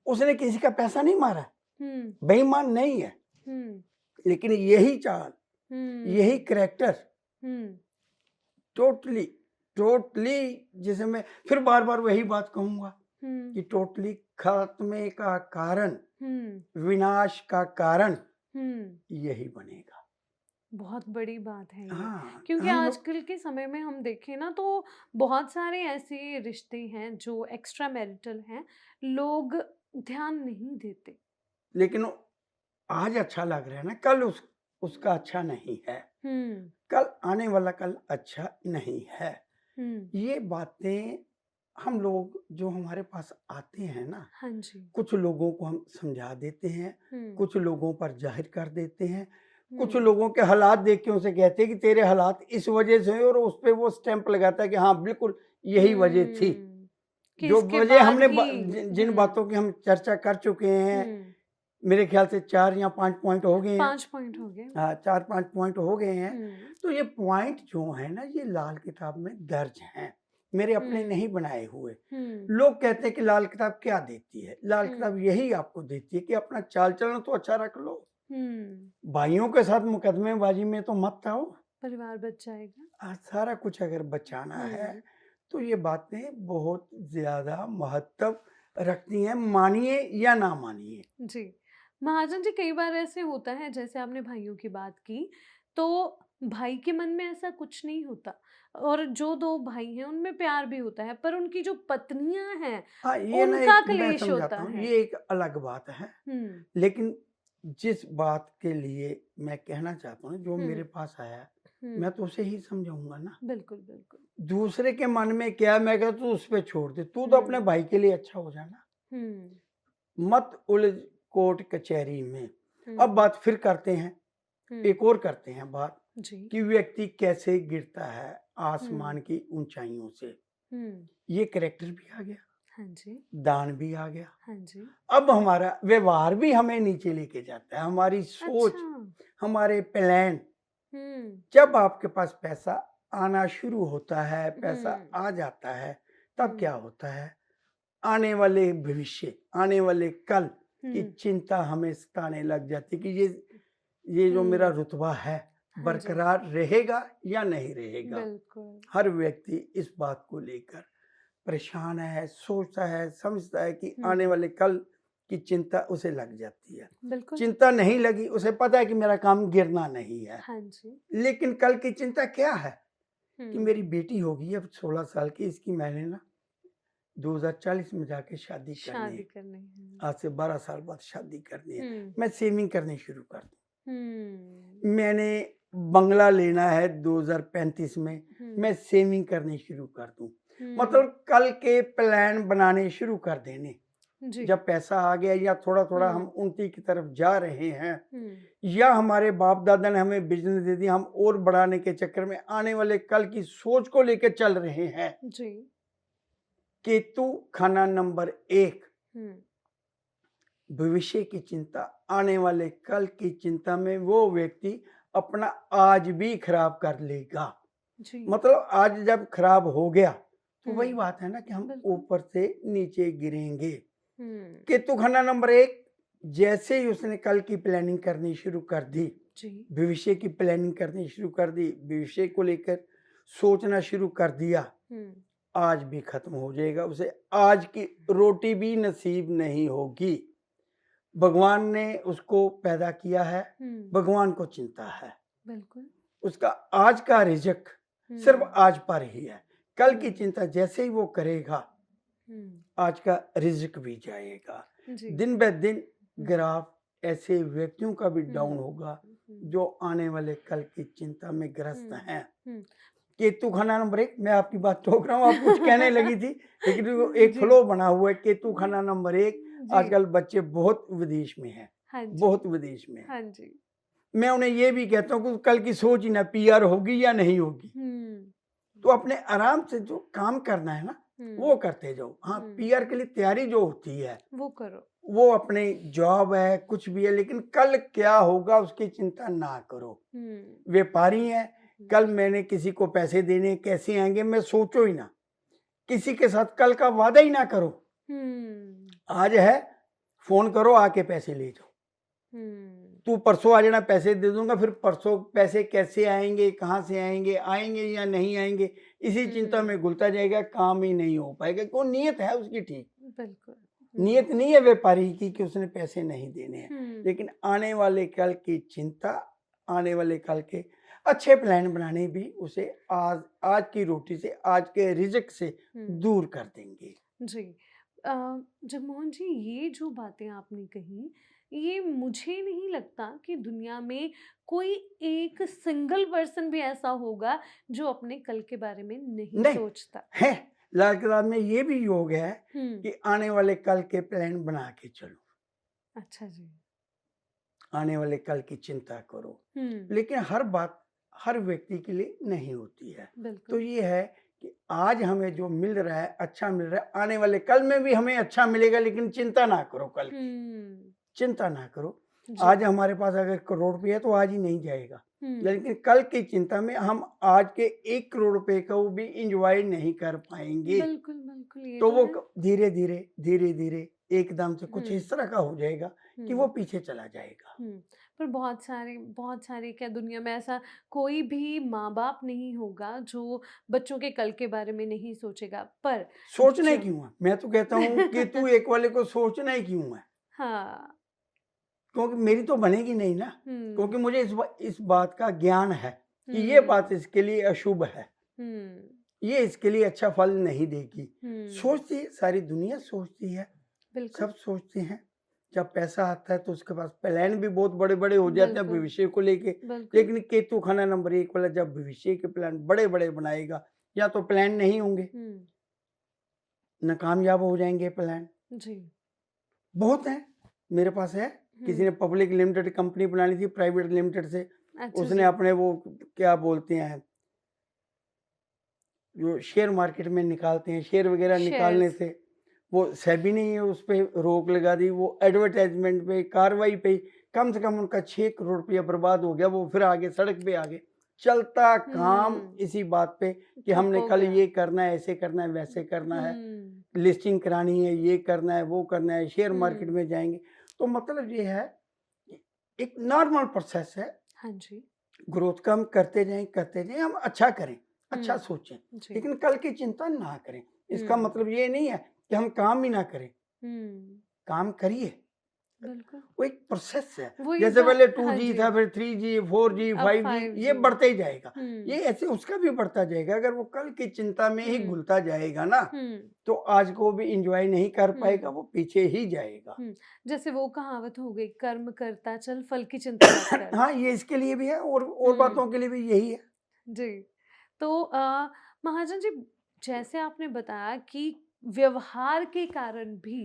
उसने किसी का पैसा नहीं मारा, बेईमान नहीं है, लेकिन यही चाल, यही करैक्टर टोटली जिसे मैं फिर बार बार वही बात कहूंगा कि टोटली खात्मे का कारण, विनाश का कारण यही बनेगा। बहुत बड़ी बात है ये। हाँ, क्योंकि हम लोग आजकल के समय में हम देखें ना तो बहुत सारे ऐसे रिश्ते हैं जो एक्स्ट्रा मैरिटल हैं, लोग ध्यान नहीं देते। लेकिन वो आज अच्छा लग रहा है ना, कल उसका अच्छा नहीं है। हुँ, कल आने वाला कल अच्छा नहीं है। हुँ। ये बातें हम लोग जो हमारे पास आते हैं ना, हाँ जी। कुछ लोगों को हम समझा देते हैं, हुँ, कुछ लोगों पर ज़ाहिर कर देते हैं, कुछ हुँ, लोगों के हालात देख के उनसे कहते हैं कि तेरे हालात इस वजह से हैं और उस पे वो स्टैंप लगाता है कि हाँ, बिल्कुल यही वजह थी। हुँ। कि जो इसके वजह बाद हमने ही जिन हुँ, बातों की हम चर्चा कर चुके हैं, हुँ। मेरे ख्याल से 4 या 5 पॉइंट हो गए हैं। 5 पॉइंट हो गए। 4-5 पॉइंट हो गए हैं। हुँ, तो ये पॉइंट जो हैं ना, ये लाल किताब में दर्ज हैं, मेरे अपने नहीं हुँ, बनाए हुए। हुँ, लोग कहते हैं कि लाल किताब क्या देती है? लाल हुँ, किताब यही आपको देती है कि अपना चाल-चलन तो अच्छा रख लो। हुँ। भाइयों के साथ मुकदमेबाजी में तो मत आओ। परिवार बच जाएगा। सारा कुछ अगर बचाना है, हुँ, तो ये बातें बहुत ज़्यादा महत्व रखती हैं, मानिए या ना मानिए। जी। महाजन जी, कई बार ऐसे होता है जैसे आपने भाइयों की बात की, तो भाई के मन में ऐसा कुछ नहीं होता और जो 2 भाई हैं उनमें प्यार भी होता है, पर उनकी जो पत्नियाँ हैं, हाँ, ये ना उनका एक मैं क्लेश होता समझाता हूँ, है। ये एक अलग बात है। हुँ, लेकिन जिस बात के लिए मैं कहना चाहता हूँ, जो हुँ, मेरे पास आया, मैं हुँ। तो उसे ही समझाऊँगा ना। बिल्कुल, बिल्कुल। दूसरे के मन में क्या है, मैं कहता हूँ, तू उस पे छोड़ दे। तू तो अपने हुँ, भाई के लिए अच्छा हो जा ना। हुँ, मत उलझ कोर्ट कचहरी में। अब हुँ, बात फिर करते हैं, हुँ। एक और करते हैं बात जी। कि व्यक्ति कैसे गिरता है हुँ, आसमान की ऊँचाइयों से। हुँ। ये कैरेक्टर भी आ गया, हाँ जी, दान भी आ गया। हाँ जी। अब हमारा व्यवहार भी हमें नीचे लेके जाता है, हमारी अच्छा। सोच, हमारे प्लान। हुँ, जब आपके पास पैसा आना शुरू होता है, पैसा हुँ, आ जाता है, तब हुँ, क्या होता है? आने वाले भविष्य, आने वाले कल की हुँ, चिंता हमें सताने लग जाती है कि ये जो मेरा हुँ। रुतबा है, हाँ जी, बरकरार रहेगा या नहीं रहेगा? बिल्कुल। हर व्यक्ति इस बात को लेकर परेशान है, सोचता है, समझता है कि आने हुँ, वाले कल की चिंता उसे लग जाती है। बिल्कुल। चिंता नहीं लगी, उसे पता है कि मेरा काम गिरना नहीं है। हाँ जी। लेकिन कल की चिंता क्या है? कि हुँ, मेरी बेटी होगी अब 16 साल की, इसकी मैंने ना 2040 में जाके शादी करनी शादी है। करनी है। आज से 12 साल बाद शादी करनी है। हुँ, मैं सेविंग करनी शुरू कर हुँ, दूँ। मैंने बंगला लेना है 2035 में, हुँ, मैं सेविंग करनी शुरू कर दूँ। हुँ, मतलब कल के प्लान बनाने शुरू कर देने। जी। जब पैसा आ गया या थोड़ा-थोड़ा हम हुँ, उन्नति की तरफ जा रहे हैं हुँ, या हमारे बाप-दादा ने हमें बिज़नेस दे दिया, हम और बढ़ाने के चक्कर में आने वाले कल की सोच को लेके चल रहे हैं। जी। केतु खाना नंबर 1, हुँ, भविष्य की चिंता, आने वाले कल की चिंता में वो व्यक्ति अपना आज भी खराब कर लेगा। जी। मतलब आज जब खराब हो गया, तो वही हुँ, बात है ना कि हम बिल्कुल। ऊपर से नीचे गिरेंगे। हुँ, केतु खाना नंबर 1, जैसे ही उसने कल की प्लानिंग करनी शुरू कर दी, जी। भविष्य की प्लानिंग करनी शुरू कर दी, भविष्य को लेकर सोचना शुरू कर दिया, हुँ, आज भी खत्म हो जाएगा। उसे आज की रोटी भी नसीब नहीं होगी। भगवान ने उसको पैदा किया है, हुँ, भगवान को चिंता है। बिल्कुल। उसका आज का रिज़्क सिर्फ़ हुँ, आज पर ही है। कल की हुँ, चिंता जैसे ही वो करेगा, हुँ, आज का रिज़्क भी जाएगा। जी। दिन ब दिन हुँ, ग्राफ ऐसे व्यक्तियों का भी डाउन हुँ, होगा, हुँ, जो आने वाले कल की चिंता में ग्रस्त हुँ, हैं। हुँ। केतु खाना नंबर 1, मैं आपकी बात टोक रहा हूँ, आप कुछ कहने लगी थी, लेकिन वो एक जी। फ्लो बना हुआ है। केतु खाना नंबर 1, जी। आजकल बच्चे बहुत विदेश में हैं, हाँ जी, बहुत विदेश में हैं। हाँ जी। मैं उन्हें ये भी कहता हूँ कि कल की सोच ही ना, पीआर होगी या नहीं होगी। हुँ, तो अपने आराम से जो काम करना है ना, वो हुँ, करते जाओ। हाँ, हुँ, पीआर के लिए तैयारी जो होती है, वो करो। वो अपने जॉब है, कुछ भी है, लेकिन कल क्या होगा उसकी चिंता ना करो। हुँ, व्यापारी हैं, हुँ, कल मैंने किसी को पैसे देने, कैसे आएँगे मैं सोचो ही ना। किसी के साथ कल का वादा ही ना करो। हुँ, आज है, फ़ोन करो आके पैसे ले जाओ। हुँ, तू परसों आ जाना, पैसे दे दूँगा, फिर परसों पैसे कैसे आएँगे, कहाँ से आएँगे, आएँगे या नहीं आएँगे, इसी चिंता में हुँ, घुलता जाएगा, काम ही नहीं हो पाएगा। वो नीयत है उसकी ठीक। बिल्कुल। हुँ, नियत नहीं है व्यापारी की कि उसने पैसे नहीं देने हैं, हुँ, लेकिन आने वाले कल की चिंता आने वाले कल के अच्छे प्लान बनाने भी उसे आज आज की रोटी से, आज के रिज़्क से हुँ। दूर कर देंगे। जी। जगमोहन जी, ये जो बातें आपने कही, ये मुझे नहीं लगता कि दुनिया में कोई एक सिंगल पर्सन भी ऐसा होगा जो अपने कल के बारे में नहीं नहीं, सोचता। है, लाल किताब में ये भी योग है हुँ। कि आने वाले कल के प्लान बना के चलो, अच्छा जी। आने वाले कल की चिंता करो। हुँ, लेकिन हर बात हर व्यक्ति के लिए नहीं होती है। तो बिल्कुल। ये है कि आज हमें जो मिल रहा है, अच्छा मिल रहा है, आने वाले कल में भी हमें अच्छा मिलेगा, लेकिन चिंता ना करो कल की, हुँ, चिंता ना करो। जी। आज हमारे पास अगर करोड़ रुपए है तो आज ही नहीं जाएगा। हुँ, लेकिन कल की चिंता में हम आज के 1 करोड़ रुपए को भी एन्जॉय नहीं कर पाएँगे। बिल्कुल, बिल्कुल, ये तो तो वो है। धीरे-धीरे, धीरे-धीरे एकदम से कुछ हुँ, इस तरह का हो जाएगा कि वो हुँ, पीछे चला जाएगा। हुँ। पर बहुत सारे क्या दुनिया में ऐसा कोई भी माँ-बाप नहीं होगा जो बच्चों के कल के बारे में नहीं सोचेगा। पर सोचना ही जो क्यों है? मैं तो कहता हूँ कि तू एक वाले को सोचना ही क्यों है? हाँ, क्योंकि मेरी तो बनेगी नहीं ना। हुँ, क्योंकि मुझे इस बात का ज्ञान है कि ये बात हुँ, इसके लिए अशुभ है। हुँ, ये इसके लिए अच्छा फल नहीं देगी। हुँ, सोचती है, सारी दुनिया सोचती है, बिल्कुल, सब सोचते हैं। जब पैसा आता है तो उसके पास प्लान भी बहुत बड़े-बड़े हो जाते हैं बिल्कुल, भविष्य को लेके। बिल्कुल। लेकिन केतु खाना नंबर 1 वाला जब भविष्य के प्लान बड़े-बड़े बनाएगा, या तो प्लान नहीं होंगे, हुँ, नाकामयाब हो जाएँगे प्लान। जी। बहुत हैं, मेरे पास है। किसी हुँ, ने पब्लिक लिमिटेड कंपनी बनानी थी प्राइवेट लिमिटेड से, अच्छा उसने जी। अपने वो क्या बोलते हैं, जो शेयर मार्केट में निकालते हैं, शेयर वगैरह निकालने शेयर्स। से, वो सेबी ने ही उस पे रोक लगा दी, वो एडवर्टाइज़मेंट पे, कार्रवाई पे कम से कम उनका 6 करोड़ रुपया बर्बाद हो गया, वो फिर आगे सड़क पे आ गए। चलता काम हुँ, इसी बात पे कि ठप हमने हो कल गया। ये करना है, ऐसे करना है, वैसे करना है, हुँ, लिस्टिंग करानी है, ये करना है, वो करना है, शेयर मार्केट हुँ, में जाएँगे। तो मतलब ये है कि एक नॉर्मल प्रोसेस है, हाँ जी। ग्रोथ का हम करते जाएँ, हम अच्छा करें, अच्छा हुँ, सोचें, जी। लेकिन कल की चिंता ना करें। इसका हुँ, मतलब ये नहीं है कि हम काम ही ना करें, हुँ, काम करिए। बिल्कुल। वो एक प्रोसेस है। वही जैसे बात पहले हाँ 2G जी, था, फिर 3G, 4G, अब 5G, ये 5G। बढ़ते ही जाएगा। ये हुँ, ऐसे उसका भी बढ़ता जाएगा। अगर वो कल की चिंता में ही हुँ, घुलता जाएगा ना, हुँ, तो आज को भी एन्जॉय नहीं कर पाएगा, हुँ, वो पीछे ही जाएगा। हुँ। जैसे वो कहावत हो गई, कर्म करता चल, फल की चिंता मत कर। हाँ, ये इसके लिए भी है और हुँ। बातों के लिए भी यही है। जी। तो महाजन जी, जैसे आपने बताया कि व्यवहार के कारण भी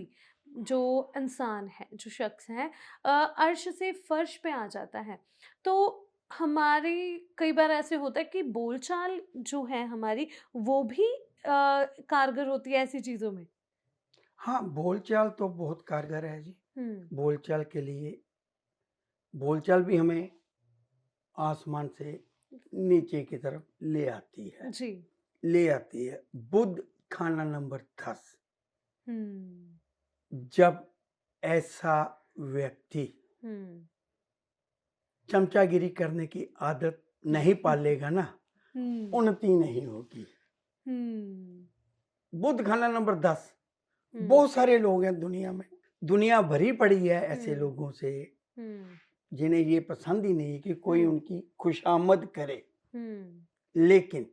जो इंसान है, जो शख्स है अर्श से फर्श पे आ जाता है। तो हमारी कई बार ऐसे होता है कि बोलचाल जो है हमारी वो भी कारगर होती है ऐसी चीज़ों में। हाँ, बोलचाल तो बहुत कारगर है जी। हुँ। बोलचाल के लिए बोलचाल भी हमें आसमान से नीचे की तरफ ले आती है, जी। ले आती है। बुध खाना नंबर 10, हुँ। जब ऐसा व्यक्ति हुँ। चमचागिरी करने की आदत नहीं पालेगा ना, हुँ। उन्नति नहीं होगी। हुँ। बुध खाना नंबर 10, हुँ। बहुत सारे लोग हैं दुनिया में। दुनिया भरी पड़ी है ऐसे हुँ। लोगों से, हुँ। जिन्हें ये पसंद ही नहीं कि कोई हुँ। उनकी खुशामद करे। हुँ। लेकिन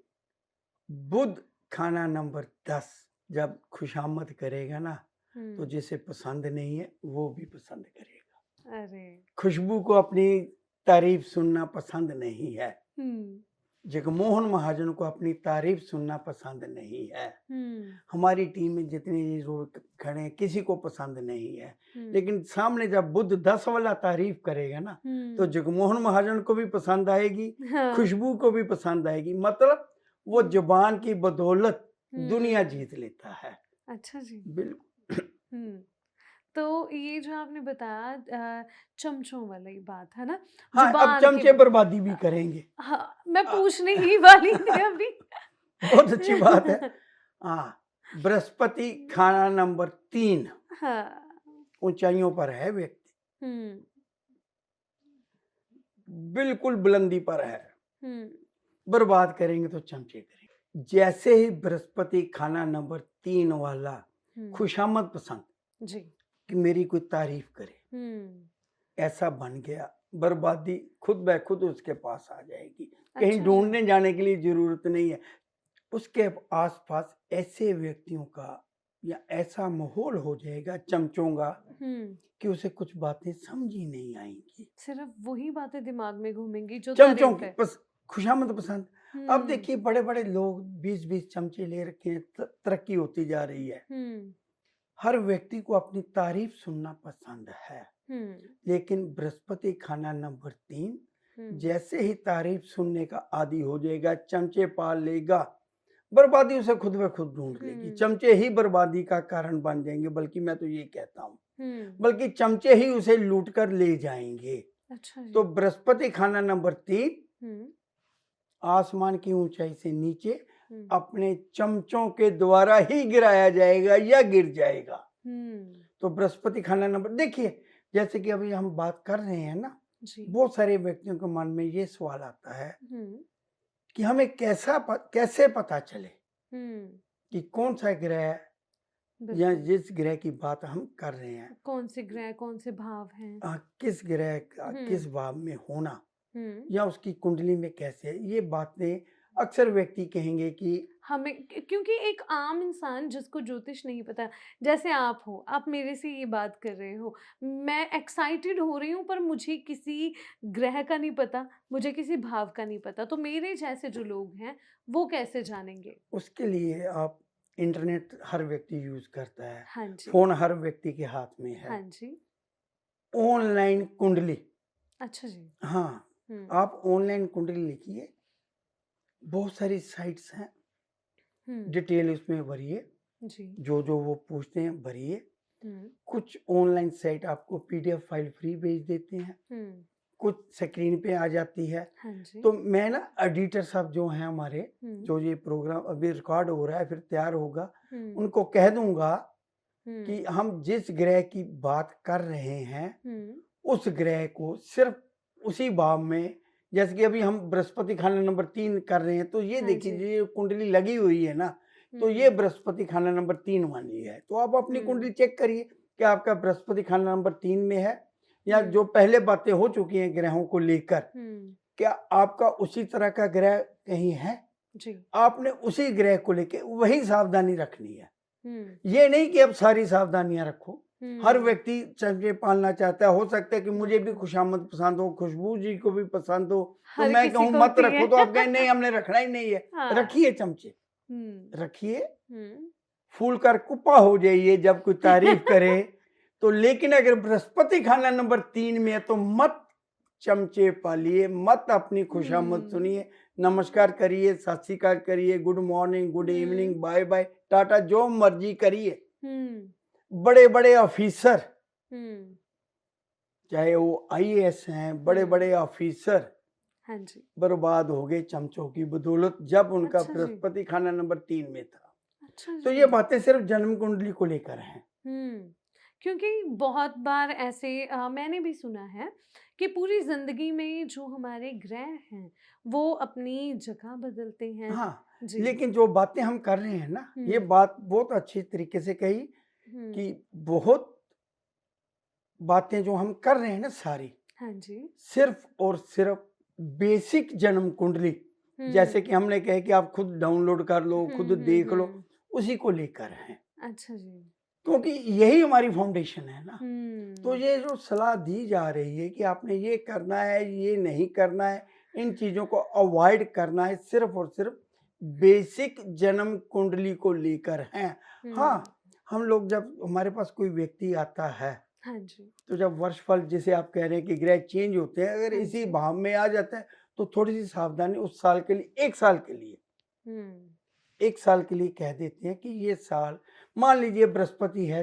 बुध खाना नंबर 10 जब खुशामद करेगा ना, तो हुँ। जिसे पसंद नहीं है वो भी पसंद करेगा। अरे! खुशबू को अपनी तारीफ सुनना पसंद नहीं है, हुँ। जगमोहन महाजन को अपनी तारीफ सुनना पसंद नहीं है। हुँ। हमारी टीम में जितने ये लोग खड़े हैं किसी को पसंद नहीं है, हुँ। लेकिन सामने जब बुध 10 वाला तारीफ करेगा ना, तो हुँ। जगमोहन महाजन को भी पसंद आएगी, हाँ। खुशबू को भी पसंद आएगी। मतलब वो हुँ। जुबान की बदौलत दुनिया हुँ। जीत लेता है। अच्छा जी। बिल्कुल। हुँ। तो ये जो आपने बताया चमचों वाली बात, है ना? हाँ, अब ज़ुबान की चमचे बर्बादी भी अ, करेंगे। हाँ, मैं अ, पूछने ही वाली थी अभी। बहुत अच्छी बात है। हाँ, बृहस्पति खाना नंबर 3, हाँ। ऊँचाइयों पर है व्यक्ति, हुँ। बिल्कुल बुलंदी पर है। हुँ। बर्बाद करेंगे तो चमचे करेंगे। जैसे ही बृहस्पति खाना नंबर 3 वाला हुँ। खुशामद पसंद जी। कि मेरी कोई तारीफ करे, हुँ। ऐसा बन गया, बर्बादी खुद ब खुद उसके पास आ जाएगी, कहीं अच्छा। ढूंढने जाने के लिए जरूरत नहीं है। उसके आसपास ऐसे व्यक्तियों का या ऐसा माहौल हो जाएगा चमचों का हुँ, कि उसे कुछ बातें समझ ही नहीं आएंगी। सिर्फ़ वही बातें दिमाग में घूमेंगी जो चमचों तारीफ़ की है। खुशामद पसंद। अब हुँ, देखिए बड़े बड़े लोग 20-20 चमचे ले रखे हैं, तरक्की होती जा रही है। हुँ, हर व्यक्ति को अपनी तारीफ सुनना पसंद है, हुँ, लेकिन बृहस्पति खाना नंबर 3 हुँ, जैसे ही तारीफ सुनने का आदी हो जाएगा, चमचे पाल लेगा, बर्बादी उसे खुद ब खुद ढूंढ लेगी। हुँ, चमचे ही बर्बादी का कारण बन जाएंगे, बल्कि मैं तो ये कहता हूँ, हुँ, बल्कि चमचे ही उसे लूट कर ले जाएंगे। अच्छा तो जी। बृहस्पति खाना नंबर 3 हुँ, आसमान की ऊंचाई से नीचे हुँ, अपने चमचों के द्वारा ही गिराया जाएगा या गिर जाएगा। हुँ, तो बृहस्पति खाना नंबर देखिए, जैसे कि अभी हम बात कर रहे हैं ना, जी, बहुत सारे व्यक्तियों के मन में ये सवाल आता है हुँ, कि हमें कैसे पता चले हुँ, कि कौन सा ग्रह या बिल्कुल। जिस ग्रह की बात हम कर रहे हैं, कौन से ग्रह, कौन से भाव हैं? किस ग्रह का किस हुँ, भाव में होना हुँ। या उसकी कुंडली में कैसे है। ये बातें अक्सर व्यक्ति कहेंगे कि हमें क्योंकि एक आम इंसान जिसको ज्योतिष नहीं पता, जैसे आप हो, आप मेरे से ये बात कर रहे हो, मैं एक्साइटेड हो रही हूँ पर मुझे किसी ग्रह का नहीं पता, मुझे किसी भाव का नहीं पता, तो मेरे जैसे जो लोग हैं वो कैसे जानेंगे? उसके लिए आप इंटरनेट हर व्यक्ति यूज करता है, हाँ जी, फोन हर व्यक्ति के हाथ में है, हाँ जी। ऑनलाइन कुंडली। अच्छा जी। हाँ, हुँ, आप ऑनलाइन कुंडली लिखिए, बहुत सारी साइट्स हैं, हुँ, डिटेल उसमें भरिए, जी, जो वो पूछते हैं भरिए। हुँ, कुछ ऑनलाइन साइट आपको पीडीएफ फाइल फ्री भेज देते हैं, हुँ, कुछ स्क्रीन पे आ जाती है। हाँ जी, तो मैं ना एडिटर साहब जो हैं हमारे, हुँ, जो ये प्रोग्राम अभी रिकॉर्ड हो रहा है फिर तैयार होगा, हुँ, उनको कह दूंगा हुँ, कि हम जिस ग्रह की बात कर रहे हैं हुँ, उस ग्रह को सिर्फ उसी भाव में, जैसे कि अभी हम बृहस्पति खाना नंबर 3 कर रहे हैं, तो ये हाँ देखिए जी, ये कुंडली लगी हुई है ना, तो हुँ, ये बृहस्पति खाना नंबर 3 वाली है। तो आप अपनी हुँ, कुंडली चेक करिए कि आपका बृहस्पति खाना नंबर 3 में है, या हुँ, जो पहले बातें हो चुकी हैं ग्रहों को लेकर, हुँ, क्या आपका उसी तरह का ग्रह कहीं है? जी, आपने उसी ग्रह को लेके वही सावधानी रखनी है। हुँ, ये नहीं कि अब सारी सावधानियां रखो। हर हुँ, व्यक्ति चमचे पालना चाहता है। हो सकता है कि मुझे भी बिल्कुल। खुशामद पसंद हो, खुशबू जी को भी पसंद हो, तो हर मैं किसी कहूँ को मत होती है। रखो, तो आप कहें नहीं हमने रखना ही नहीं है। हाँ। रखिए चमचे, हुँ, रखिए, हुँ। फूल कर कुप्पा हो जाइए जब कोई तारीफ करे। तो लेकिन अगर बृहस्पति खाना नंबर 3 में है तो मत चमचे पालिए, मत अपनी खुशामद हुँ, सुनिए, नमस्कार करिए, सत श्री अकाल करिए, गुड मॉर्निंग, गुड हुँ, इवनिंग, बाय बाय, टाटा, जो मर्जी करिए। हुँ, बड़े बड़े ऑफिसर, हुँ, चाहे वो आईएएस हैं, बड़े हुँ। बड़े ऑफिसर हाँ जी। बर्बाद हो गए चमचों की बदौलत, जब उनका अच्छा जी, बृहस्पति खाना नंबर 3 में था। अच्छा तो जी। ये बातें सिर्फ जन्म कुंडली को लेकर हैं। हुँ, क्योंकि बहुत बार ऐसे मैंने भी सुना है कि पूरी ज़िंदगी में जो हमारे ग्रह हैं, वो अपनी जगह बदलते हैं। हाँ, जी। लेकिन जो बातें हम कर रहे हैं ना, ये हुँ, बात बहुत अच्छी तरीके से कही हुँ। कि बहुत बातें जो हम कर रहे हैं ना सारी, हाँ जी। सिर्फ और सिर्फ बेसिक जन्म कुंडली, जैसे हुँ। कि हमने कहे कि आप खुद डाउनलोड कर लो, खुद हुँ, हुँ, देख लो, हुँ। उसी को लेकर हैं। अच्छा जी। क्योंकि यही हमारी फाउंडेशन है ना। तो हुँ, ये जो सलाह दी जा रही है कि आपने ये करना है, ये नहीं करना है, इन चीज़ों को अवॉइड करना है, सिर्फ और सिर्फ बेसिक जन्म कुंडली को लेकर हैं। हाँ, हुँ। हम लोग जब हमारे पास कोई व्यक्ति आता है, हाँ जी, तो जब वर्षफल जिसे आप कह रहे हैं कि ग्रह चेंज होते हैं, अगर हाँ इसी जी। भाव में आ जाता है, तो थोड़ी-सी सावधानी उस साल के लिए 1 साल के लिए, हुँ। 1 साल के लिए कह देते हैं कि ये साल, मान लीजिए बृहस्पति है,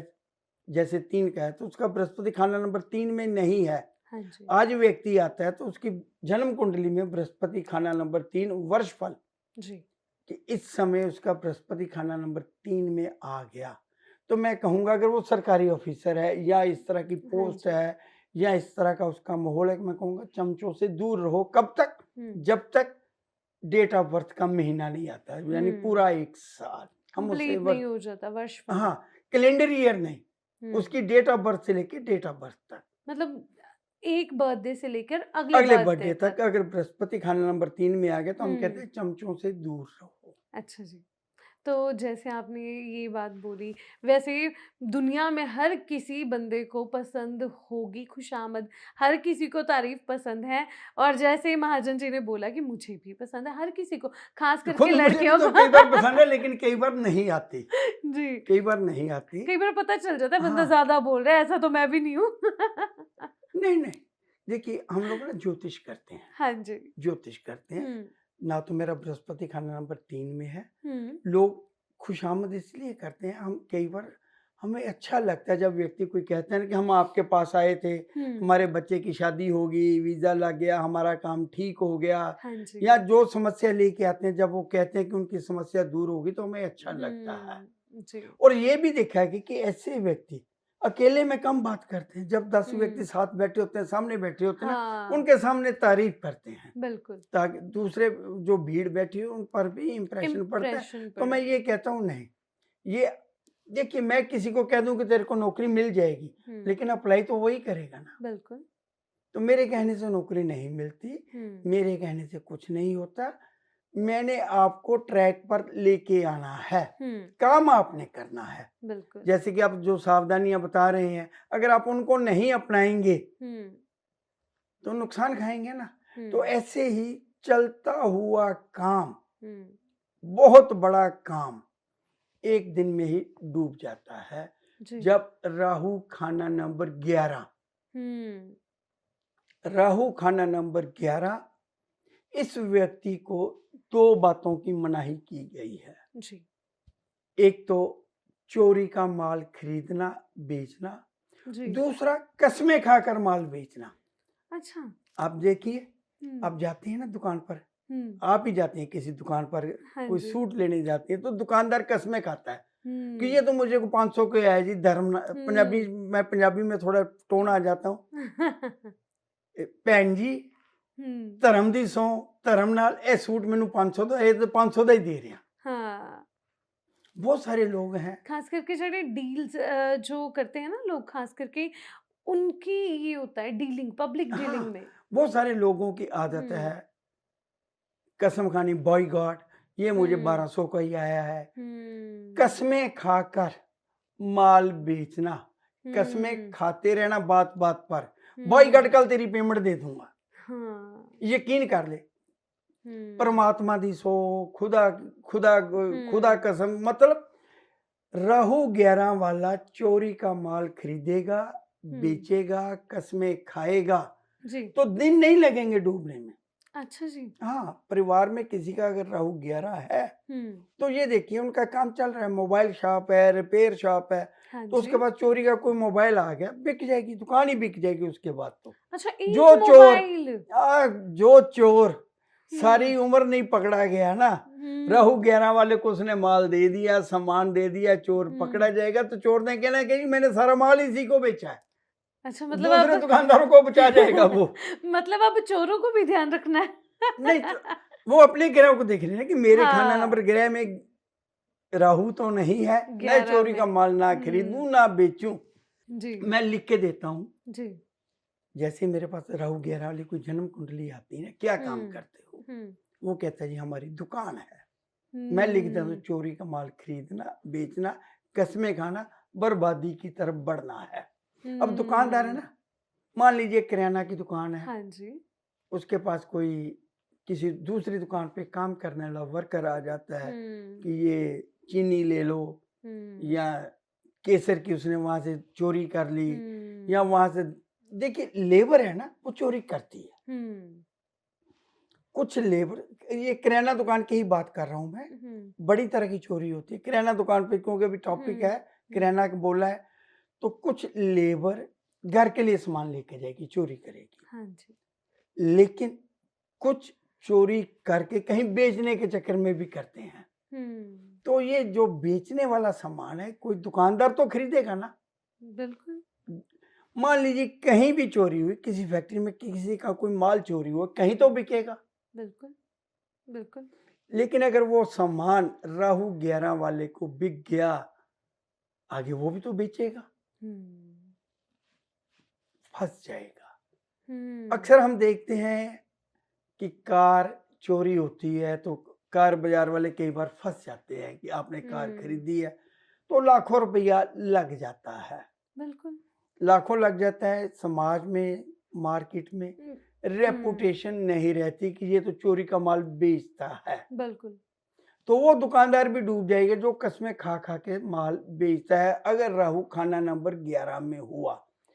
जैसे 3 का है, तो उसका बृहस्पति खाना नंबर 3 में नहीं है। हाँ जी। आज व्यक्ति आता है तो उसकी जन्म कुंडली में बृहस्पति खाना नंबर 3 वर्षफल, जी। कि इस समय उसका बृहस्पति खाना नंबर 3 में आ गया। तो मैं कहूँगा अगर वो सरकारी ऑफिसर है या इस तरह की हाँ पोस्ट जी। है या इस तरह का उसका माहौल है, मैं कहूँगा चमचों से दूर रहो। कब तक? हुँ, जब तक डेट ऑफ बर्थ का महीना नहीं आता है, यानी हुँ। पूरा 1 साल। हम उसे कंप्लीट वर्ष, नहीं हो जाता वर्षफल। हाँ, कैलेंडर ईयर नहीं, हुँ। उसकी डेट ऑफ बर्थ से लेके डेट ऑफ बर्थ तक। मतलब एक बर्थडे से लेकर अगले अगले बर्थडे बर्थडे तक। तक। अगर बृहस्पति खाना नंबर 3 में आ गया तो हम कहते हुँ। हैं चमचों से दूर रहो। अच्छा जी। तो जैसे आपने ये बात बोली, वैसे दुनिया में हर किसी बंदे को पसंद होगी खुशामद, हर किसी को तारीफ़ पसंद है और जैसे महाजन जी ने बोला कि मुझे भी पसंद है, हर किसी को, ख़ास करके खुद मुझे भी लड़कियों तो को। कई बार पसंद है, लेकिन कई बार नहीं आती, जी, कई बार नहीं आती। कई बार पता चल जाता है बंदा हाँ, ज़्यादा बोल रहा है, ऐसा तो मैं भी नहीं हूँ। नहीं, नहीं। देखिए हम लोग ना ज्योतिष करते हैं, हाँ जी। ज्योतिष करते हैं। हुँ, ना तो मेरा बृहस्पति खाना नंबर 3 में है। हुँ, लोग खुशामद इसलिए करते हैं, हम कई बार हमें अच्छा लगता है जब व्यक्ति कोई कहता है ना कि हम आपके पास आए थे, हुँ। हमारे बच्चे की शादी होगी, वीज़ा लग गया, हमारा काम ठीक हो गया, हाँ जी। या जो समस्या लेके आते हैं, जब वो कहते हैं कि उनकी समस्या दूर होगी तो हमें अच्छा लगता है। जी। और ये भी देखा है कि ऐसे व्यक्ति अकेले में कम बात करते हैं, जब 10 व्यक्ति हुँ। साथ बैठे होते हैं, सामने बैठे होते हैं ना, हाँ, उनके सामने तारीफ करते हैं, बिल्कुल। ताकि दूसरे जो भीड़ बैठी है उन पर भी इम्प्रेशन पड़ता है। इम्प्रेशन तो मैं पड़ता ये कहता हूँ नहीं, ये देखिए मैं किसी को कह दूं कि तेरे को नौकरी मिल जाएगी, हुँ, लेकिन अप्लाई तो वही करेगा ना। बिल्कुल। तो मेरे कहने से नौकरी नहीं मिलती, हुँ, मेरे कहने से कुछ नहीं होता। मैंने आपको ट्रैक पर लेके आना है, हुँ, काम आपने करना है। बिल्कुल। जैसे कि आप जो सावधानियां बता रहे हैं, अगर आप उनको नहीं अपनाएंगे हुँ, तो नुकसान खाएंगे ना। तो हुँ, ऐसे ही चलता हुआ काम, हुँ, बहुत बड़ा काम एक दिन में ही डूब जाता है। जी। जब राहु खाना नंबर 11, हुँ, राहु खाना नंबर 11, इस व्यक्ति को दो बातों की मनाही की गई है। जी, एक तो चोरी का माल खरीदना बेचना, जी। दूसरा कस्में खाकर माल बेचना। अच्छा। आप देखिए, हुँ, आप जाते हैं ना दुकान पर, हुँ, आप ही जाते हैं किसी दुकान पर, हाँ कोई जी। सूट लेने जाते हैं तो दुकानदार कस्में खाता है कि हुँ, ये तो मुझे को 500 के है जी, धर्म पंजाबी, हुँ। मैं पंजाबी में थोड़ा टोन आ जाता हूँ। भैन जी, हुँ, धर्म दी सौ, धर्म नाल ये सूट मैनू 500 ਦਾ, ਇਹ तो 500 ਦਾ ਹੀ ਦੇ ਰਿਹਾ। हाँ। बहुत सारे लोग हैं। खास करके जो डील्स जो करते हैं ना लोग, खास करके उनकी ये होता है डीलिंग, पब्लिक डीलिंग हाँ, में। बहुत सारे लोगों की आदत हुँ, है कसम खानी, बॉयकॉट, ये मुझे हुँ, 1200 का ही आया है। हुँ, कस्में खाकर माल बेचना, कस्में हुँ, खाते रहना बात बात पर, बॉयकॉट हुँ। कल तेरी पेमेंट दे दूंगा, हाँ। यकीन कर ले। हुँ, परमात्मा दी सो, खुदा खुदा खुदा हुँ, कसम, मतलब राहु 11 वाला चोरी का माल खरीदेगा, हुँ। बेचेगा, कस्में खाएगा, जी। तो दिन नहीं लगेंगे डूबने में। अच्छा जी। हाँ, परिवार में किसी का अगर राहु 11 है, हुँ। तो ये देखिए उनका काम चल रहा है, मोबाइल शॉप है, रिपेयर शॉप है, हाँ तो उसके जी। बाद चोरी का कोई मोबाइल आ गया, बिक जाएगी, दुकान ही बिक जाएगी उसके बाद तो। अच्छा, एक जो चोर मोबाइल। जो चोर सारी हुँ, उम्र नहीं पकड़ा गया ना, राहु हुँ, 11 वाले को उसने माल दे दिया, सामान दे दिया, चोर हुँ। पकड़ा जाएगा तो चोर ने कहना है कि मैंने सारा माल इसी को बेचा है। अच्छा, मतलब दूसरे अब दुकानदारों को बचा जाएगा वो। मतलब अब चोरों को भी ध्यान रखना है। नहीं तो वो अपने ग्रह को देख रहे हैं ना कि मेरे खाना नंबर हाँ, ग्रह में राहु तो नहीं है, मैं 11 चोरी का में। माल ना हुँ, खरीदूं ना बेचूं। जी, मैं लिख के देता हूँ। जी। जैसे मेरे पास राहु 11 वाली कोई जन्म कुंडली आती है ना, क्या काम हुँ, करते हो, हुँ, वो कहता है जी हमारी दुकान है। मैं लिख देता हूँ हुँ, चोरी का माल खरीदना बेचना, कस्में खाना, बर्बादी की तरफ बढ़ना है। अब दुकानदार है हुँ। ना, मान लीजिए किराना की दुकान है, हाँ जी। उसके पास कोई किसी दूसरी दुकान पे काम करने वाला वर्कर आ जाता है हुँ, कि ये चीनी ले लो, हुँ, या केसर की उसने वहां से चोरी कर ली, या हुँ, वहां से, देखिए लेबर है ना वो चोरी करती है। हुँ, कुछ लेबर, ये किराना दुकान की ही बात कर रहा हूं मैं, हुँ, बड़ी तरह की चोरी होती है किराना दुकान पे, क्योंकि अभी टॉपिक हुँ, है हुँ, किराना का बोला है। तो कुछ लेबर घर के लिए सामान लेके जाएगी, चोरी करेगी, हाँ जी। लेकिन कुछ चोरी करके कहीं बेचने के चक्कर में भी करते हैं। हुँ, तो ये जो बेचने वाला सामान है कोई दुकानदार तो खरीदेगा ना। बिल्कुल, मान लीजिए कहीं भी चोरी हुई, किसी फैक्ट्री में किसी का कोई माल चोरी हुआ, कहीं तो बिकेगा। बिल्कुल, बिल्कुल। लेकिन अगर वो सामान राहु 11 वाले को बिक गया, आगे वो भी तो बेचेगा, हुँ, फंस जाएगा। अक्सर हम देखते हैं कि कार चोरी होती है तो कार बाजार वाले कई बार फंस जाते हैं कि आपने कार खरीदी है तो लाखों रुपया लग जाता है, बिल्कुल। लाखों लग जाता है। समाज में, मार्केट में हम्म, रेपुटेशन नहीं रहती कि ये तो चोरी का माल बेचता है, बिल्कुल। तो वो दुकानदार भी डूब जाएगा जो कस्में खा खा के माल बेचता है। अगर राहु खाना नंबर 11 में हुआ,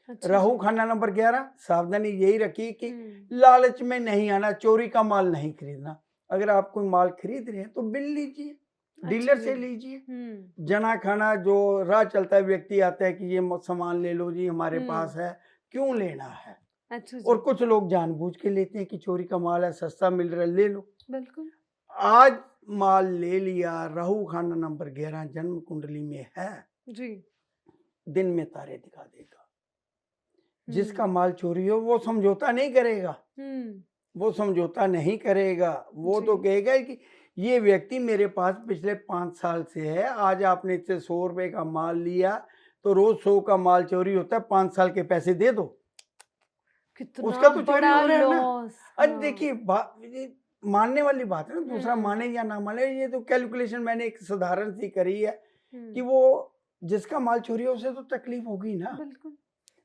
अच्छा राहु जी। खाना नंबर 11, सावधानी यही रखिए कि हम्म, लालच में नहीं आना, चोरी का माल नहीं खरीदना। अगर आप कोई माल खरीद रहे हैं तो बिल लीजिए, अच्छा डीलर जी। से लीजिए। हम्म, जना खाना जो राह चलता है व्यक्ति आता है कि ये सामान ले लो जी, हमारे पास हम्म, है, क्यों लेना है। अच्छा और जी। कुछ लोग जानबूझ के लेते हैं कि चोरी का माल है, सस्ता मिल रहा है, ले लो। बिल्कुल। आज माल ले लिया, राहु खाना नंबर 11 जन्म कुंडली में है, जी। दिन में तारे दिखा देगा। जिसका हम्म, माल चोरी हो वो समझौता नहीं करेगा, हम्म, वो समझौता नहीं करेगा। वो जी। तो कहेगा कि ये व्यक्ति मेरे पास पिछले 5 साल से है, आज आपने इससे 100 रुपए का माल लिया तो रोज 100 का माल चोरी होता है, 5 साल के पैसे दे दो। उसका कितना तो चोरी बड़ा हो रहा है ना। लॉस। अरे हाँ। देखिए ये मानने वाली बात है ना, दूसरा माने हम्म, या ना माने, ये तो कैलकुलेशन मैंने एक साधारण सी करी है कि हम्म, वो जिसका माल चोरी हो उसे तो तकलीफ होगी ना। बिल्कुल।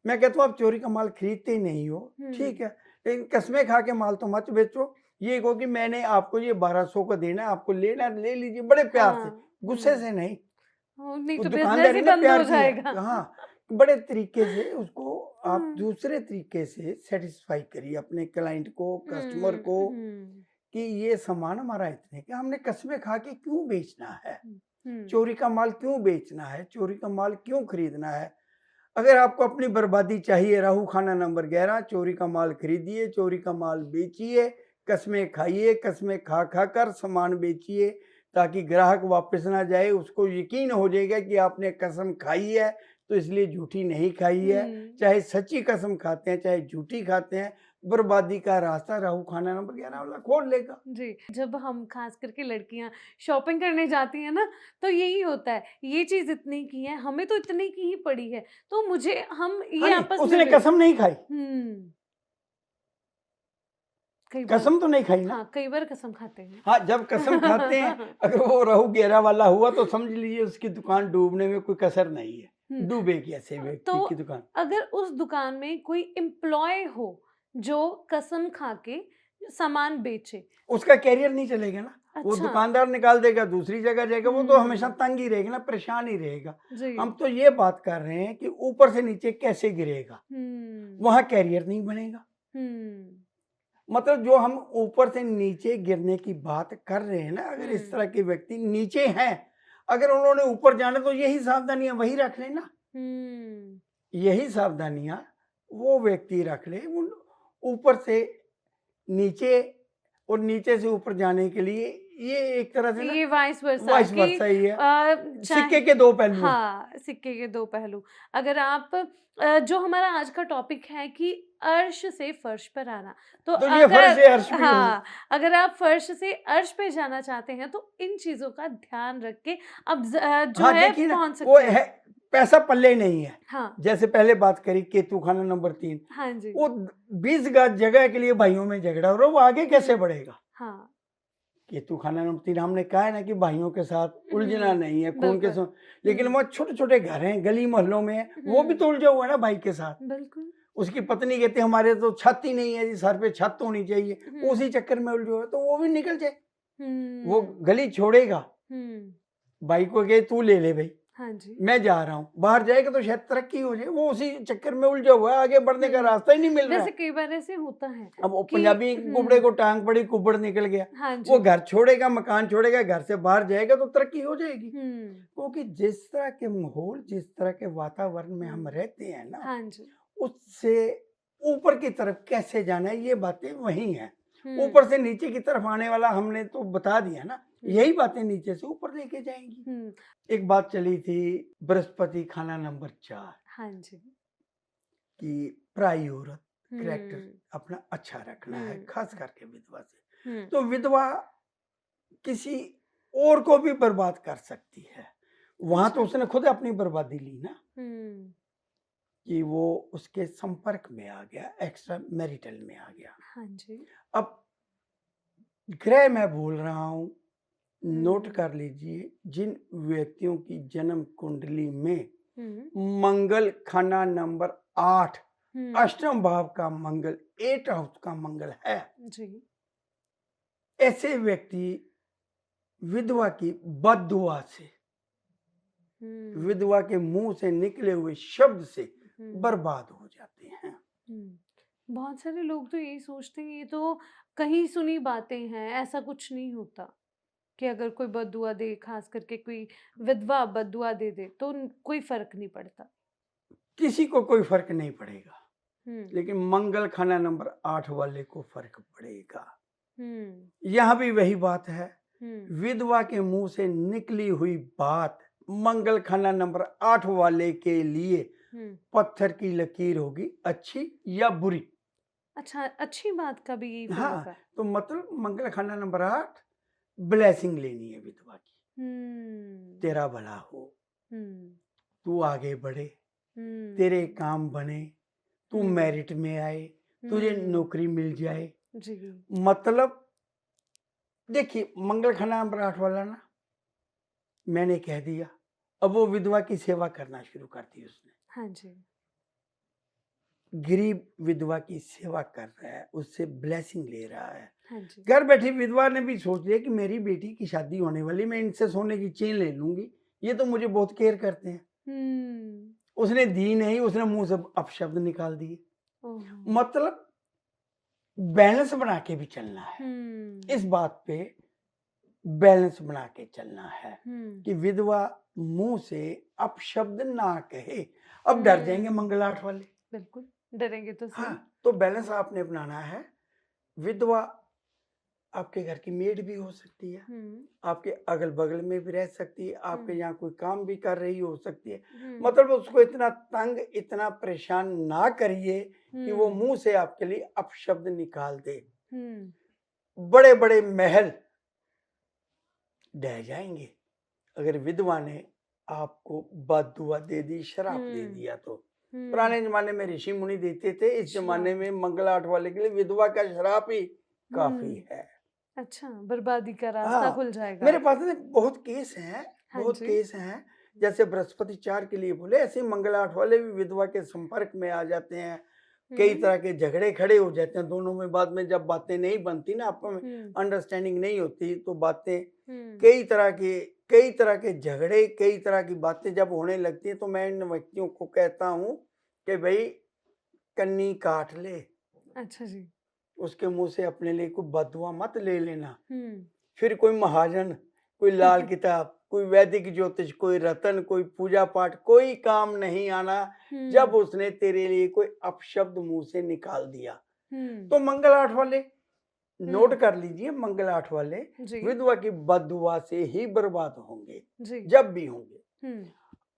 मैं कहता हूँ आप चोरी का माल खरीदते ही नहीं हो, ठीक हम्म, है, लेकिन कस्में खा के माल तो मत बेचो। ये कहो कि मैंने आपको ये 1200 का देना है, आपको लेना है, ले लीजिए बड़े प्यार से, हाँ। गुस्से से नहीं। नहीं वो तो बिजनेस दुकानदारी ही ना बंद प्यार हो की है, जाएगा। हाँ, बड़े तरीके से उसको आप हम्म, दूसरे तरीके से सेटिस्फाई करिए अपने क्लाइंट को, कस्टमर हम्म, को, हम्म, कि ये सामान हमारा इतने का, हमने कस्में खा के क्यों बेचना है, हम्म, चोरी का माल क्यों बेचना है, चोरी का माल क्यों खरीदना है। अगर आपको अपनी बर्बादी चाहिए, राहु खाना नंबर 11, चोरी का माल खरीदिए, चोरी का माल बेचिए, कस्में खाइए, कस्में खा खा कर सामान बेचिए, ताकि ग्राहक वापस ना जाए, उसको यकीन हो जाएगा कि आपने कसम खाई है तो इसलिए झूठी नहीं खाई है। हम्म, चाहे सच्ची कसम खाते हैं चाहे झूठी खाते हैं, बर्बादी का रास्ता राहु खाना नंबर 11 वाला खोल लेगा। जी। जब हम खास करके लड़कियां शॉपिंग करने जाती हैं ना, तो यही होता है, ये चीज इतने की है, हमें तो इतने की ही पड़ी है, तो मुझे हम हाँ ये जी, आपस में उसने भी। कसम नहीं खाई, कई बार। कसम तो नहीं खाई ना। हाँ, कई बार कसम खाते हैं। हाँ, जब कसम खाते हैं, अगर वो राहु 11 वाला हुआ तो समझ लीजिए उसकी दुकान डूबने में कोई कसर नहीं है, हम्म, डूबेगी ऐसे तो व्यक्ति की दुकान। अगर उस दुकान में कोई एम्प्लॉय हो जो कसम खा के सामान बेचे। उसका कैरियर नहीं चलेगा ना, वो अच्छा। दुकानदार निकाल देगा, दूसरी जगह जाएगा, वो तो हमेशा हम्म, तंग ही रहेगा ना, परेशान ही रहेगा। जी। हम तो ये बात कर रहे हैं कि ऊपर से नीचे कैसे गिरेगा, हम्म, वहां कैरियर नहीं बनेगा। हम्म, मतलब जो हम ऊपर से नीचे गिरने की बात कर रहे हैं ना, अगर इस हम्म, तरह के व्यक्ति नीचे हैं, अगर उन्होंने ऊपर जाना तो यही सावधानियां वही रख लेना, हम्म, यही सावधानियां वो व्यक्ति रख ले। उन ऊपर से नीचे और नीचे से ऊपर जाने के लिए ये एक तरह से ना ये वाइस वर्सा वाइस कि वर्सा ही है, सिक्के चाहे। के दो पहलू हैं। हाँ, सिक्के के दो पहलू। अगर आप जो हमारा आज का टॉपिक है कि अर्श से फर्श पर आना, तो तो ये फर्श अगर से अर्श भी हूँ। हाँ, अगर आप फर्श से अर्श पे जाना चाहते हैं तो इन चीजों का ध्यान रख के अब जो हाँ है देखिए ना, पहुंच वो सकते है, हैं। पैसा पल्ले नहीं है। हाँ, जैसे पहले बात करी केतु खाना नंबर 3, हाँ जी। वो 20 गज जगह के लिए भाइयों में झगड़ा हो रहा है, वो आगे कैसे बढ़ेगा। हाँ। केतु खाना नंबर 3 हमने कहा है ना कि भाइयों के साथ उलझना नहीं है, खून के बिल्कुल। लेकिन वहाँ छोटे छोटे घर हैं, गली मोहल्लों में है, वो भी हुँ, तो उलझा हुआ है ना भाई के साथ। बिल्कुल। उसकी पत्नी कहती है हमारे तो छत ही नहीं है जी, सर पे छत होनी चाहिए, हुँ, उसी चक्कर में उलझे हुए हैं, तो वो भी निकल जाए, वो हुँ, गली छोड़ेगा। हुँ। भाई को कहे तू ले ले भाई, हाँ जी। मैं जा रहा हूँ, बाहर जाएगा तो शायद तरक्की हो जाए, वो उसी चक्कर में उलझा हुआ है, आगे बढ़ने का हुँ। रास्ता ही नहीं मिल रहा वैसे है। कई बार ऐसे होता है अब वो कि पंजाबी कुबड़े को टांग पड़ी, कुबड़ निकल गया, हाँ वो जी। घर छोड़ेगा, मकान छोड़ेगा, घर से बाहर जाएगा तो तरक्की हो जाएगी। हुँ, क्योंकि जिस तरह के माहौल, जिस तरह के वातावरण में हम हुँ। रहते हैं ना, हाँ जी। उससे ऊपर की तरफ कैसे जाना है, ये बातें वही हैं। हुँ, ऊपर से नीचे की तरफ आने वाला हमने तो बता दिया ना, हुँ, यही बातें नीचे से ऊपर लेके जाएंगी। हुँ। एक बात चली थी, बृहस्पति खाना नंबर 4 हाँ जी। की पराई औरत, कैरेक्टर हुँ, अपना अच्छा रखना है, हुँ, खास करके विधवा से। हुँ, तो विधवा किसी और को भी बर्बाद कर सकती है, वहां तो अच्छा। उसने खुद अपनी बर्बादी ली ना। हुँ, कि वो उसके संपर्क में आ गया, एक्स्ट्रा मैरिटल में आ गया। हाँ जी। अब ग्रह मैं बोल रहा हूँ, नोट हुँ, कर लीजिए, जिन व्यक्तियों की जन्म कुंडली में हुँ, मंगल खाना नंबर 8 हुँ, अष्टम भाव का मंगल, 8 हाउस का मंगल है, जी। ऐसे व्यक्ति विधवा की बददुआ से, हुँ, विधवा के मुंह से निकले हुए शब्द से हुँ, बर्बाद हो जाते हैं। हुँ। बहुत सारे लोग तो यही सोचते हैं ये तो कहीं सुनी बातें हैं, ऐसा कुछ नहीं होता कि अगर कोई बददुआ दे, ख़ास करके कोई विधवा बददुआ दे दे तो न कोई फ़र्क नहीं पड़ता। किसी को कोई फर्क नहीं पड़ेगा, हुँ, लेकिन मंगल खाना नंबर 8 वाले को फर्क पड़ेगा। हुँ, यहां भी वही बात है, हुँ, विधवा के मुंह से निकली हुई बात मंगल खाना नंबर 8 वाले के लिए हुँ। पत्थर की लकीर होगी, अच्छी या बुरी। अच्छा, अच्छी बात का भी यही फ़र्क हाँ, है। तो मतलब मंगल खाना नंबर 8 ब्लेसिंग लेनी है विधवा की, हुँ, तेरा भला हो, हुँ, तू आगे बढ़े, तेरे हुँ, काम बने, तू हुँ, मेरिट में आए, तुझे हुँ, नौकरी मिल जाए। जी। मतलब देखिए, मंगल खाना नंबर 8 वाला ना, मैंने कह दिया, अब वो विधवा की सेवा करना शुरू कर दी उसने। हाँ जी। गरीब विधवा की सेवा कर रहा है, उससे ब्लेसिंग ले रहा है। हाँ जी। घर बैठी विधवा ने भी सोच लिया कि मेरी बेटी की शादी होने वाली, मैं इनसे सोने की चेन ले लूंगी, ये तो मुझे बहुत केयर करते हैं। हुँ, उसने दी नहीं, उसने मुंह से अपशब्द निकाल दिए। ओहो! मतलब बैलेंस बना के भी चलना है, हुँ, इस बात पे बैलेंस बना के चलना है हुँ, कि विधवा मुंह से अपशब्द ना कहे। अब डर जाएंगे हुँ, मंगल 8 वाले। बिल्कुल, डरेंगे तो हाँ, सही। तो बैलेंस आपने अपनाना है। विधवा आपके घर की मेड भी हो सकती है, हुँ, आपके अगल-बगल में भी रह सकती है, आपके हुँ, यहाँ कोई काम भी कर रही हो सकती है। हुँ, मतलब उसको इतना तंग, इतना परेशान ना करिए कि वो हुँ, मुँह से आपके लिए अपशब्द निकाल दे। हुँ, बड़े-बड़े महल ढह जाएँगे, अगर विधवा ने आपको बददुआ दे दी, श्राप दे हुँ, दिया तो। हुँ, पुराने ज़माने में ऋषि मुनि देते थे, इस अच्छा, ज़माने में मंगल 8 वाले के लिए विधवा का श्राप ही काफ़ी हुँ, है। अच्छा, बर्बादी का रास्ता हाँ, खुल जाएगा। मेरे पास ना बहुत केस हैं, हाँ बहुत जी। केस हैं। जैसे बृहस्पति 4 के लिए बोले, ऐसे ही मंगल 8 वाले भी विधवा के संपर्क में आ जाते हैं। कई हुँ, तरह के झगड़े खड़े हो जाते हैं दोनों में, बाद में जब बातें नहीं बनती ना, आपस में हुँ, अंडरस्टैंडिंग नहीं होती, तो बातें हुँ, कई तरह के झगड़े, कई तरह की बातें जब होने लगती हैं, तो मैं इन व्यक्तियों को कहता हूँ कि भई कन्नी काट ले, अच्छा जी। उसके मुँह से अपने लिए कोई बददुआ मत ले लेना। हुँ, फिर कोई महाजन, कोई लाल किताब, कोई वैदिक ज्योतिष, कोई रतन, कोई पूजा पाठ, कोई काम नहीं आना जब हुँ, उसने तेरे लिए कोई अपशब्द मुंह से निकाल दिया। हुँ, तो मंगल 8 वाले नोट हुँ, कर लीजिए, मंगल 8 वाले जी, विधवा की बददुआ से ही बर्बाद होंगे, जी, जब भी होंगे। हुँ,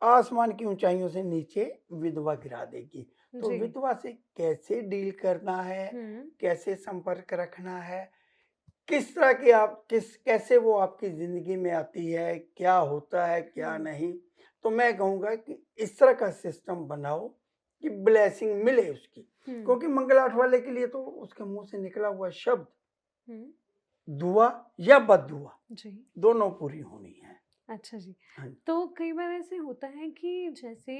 आसमान की ऊंचाइयों से नीचे विधवा गिरा देगी। तो जी, विधवा से कैसे डील करना है, हुँ, कैसे संपर्क रखना है, किस तरह की आप किस कैसे वो आपकी ज़िंदगी में आती है, क्या होता है, क्या हुँ, नहीं? तो मैं कहूँगा कि इस तरह का सिस्टम बनाओ कि ब्लेसिंग मिले उसकी। हुँ, क्योंकि मंगल 8 वाले के लिए तो उसके मुँह से निकला हुआ शब्द, हुँ, दुआ या बददुआ, जी। दोनों पूरी होनी है। अच्छा जी। हाँ जी। तो कई बार ऐसे होता है कि जैसे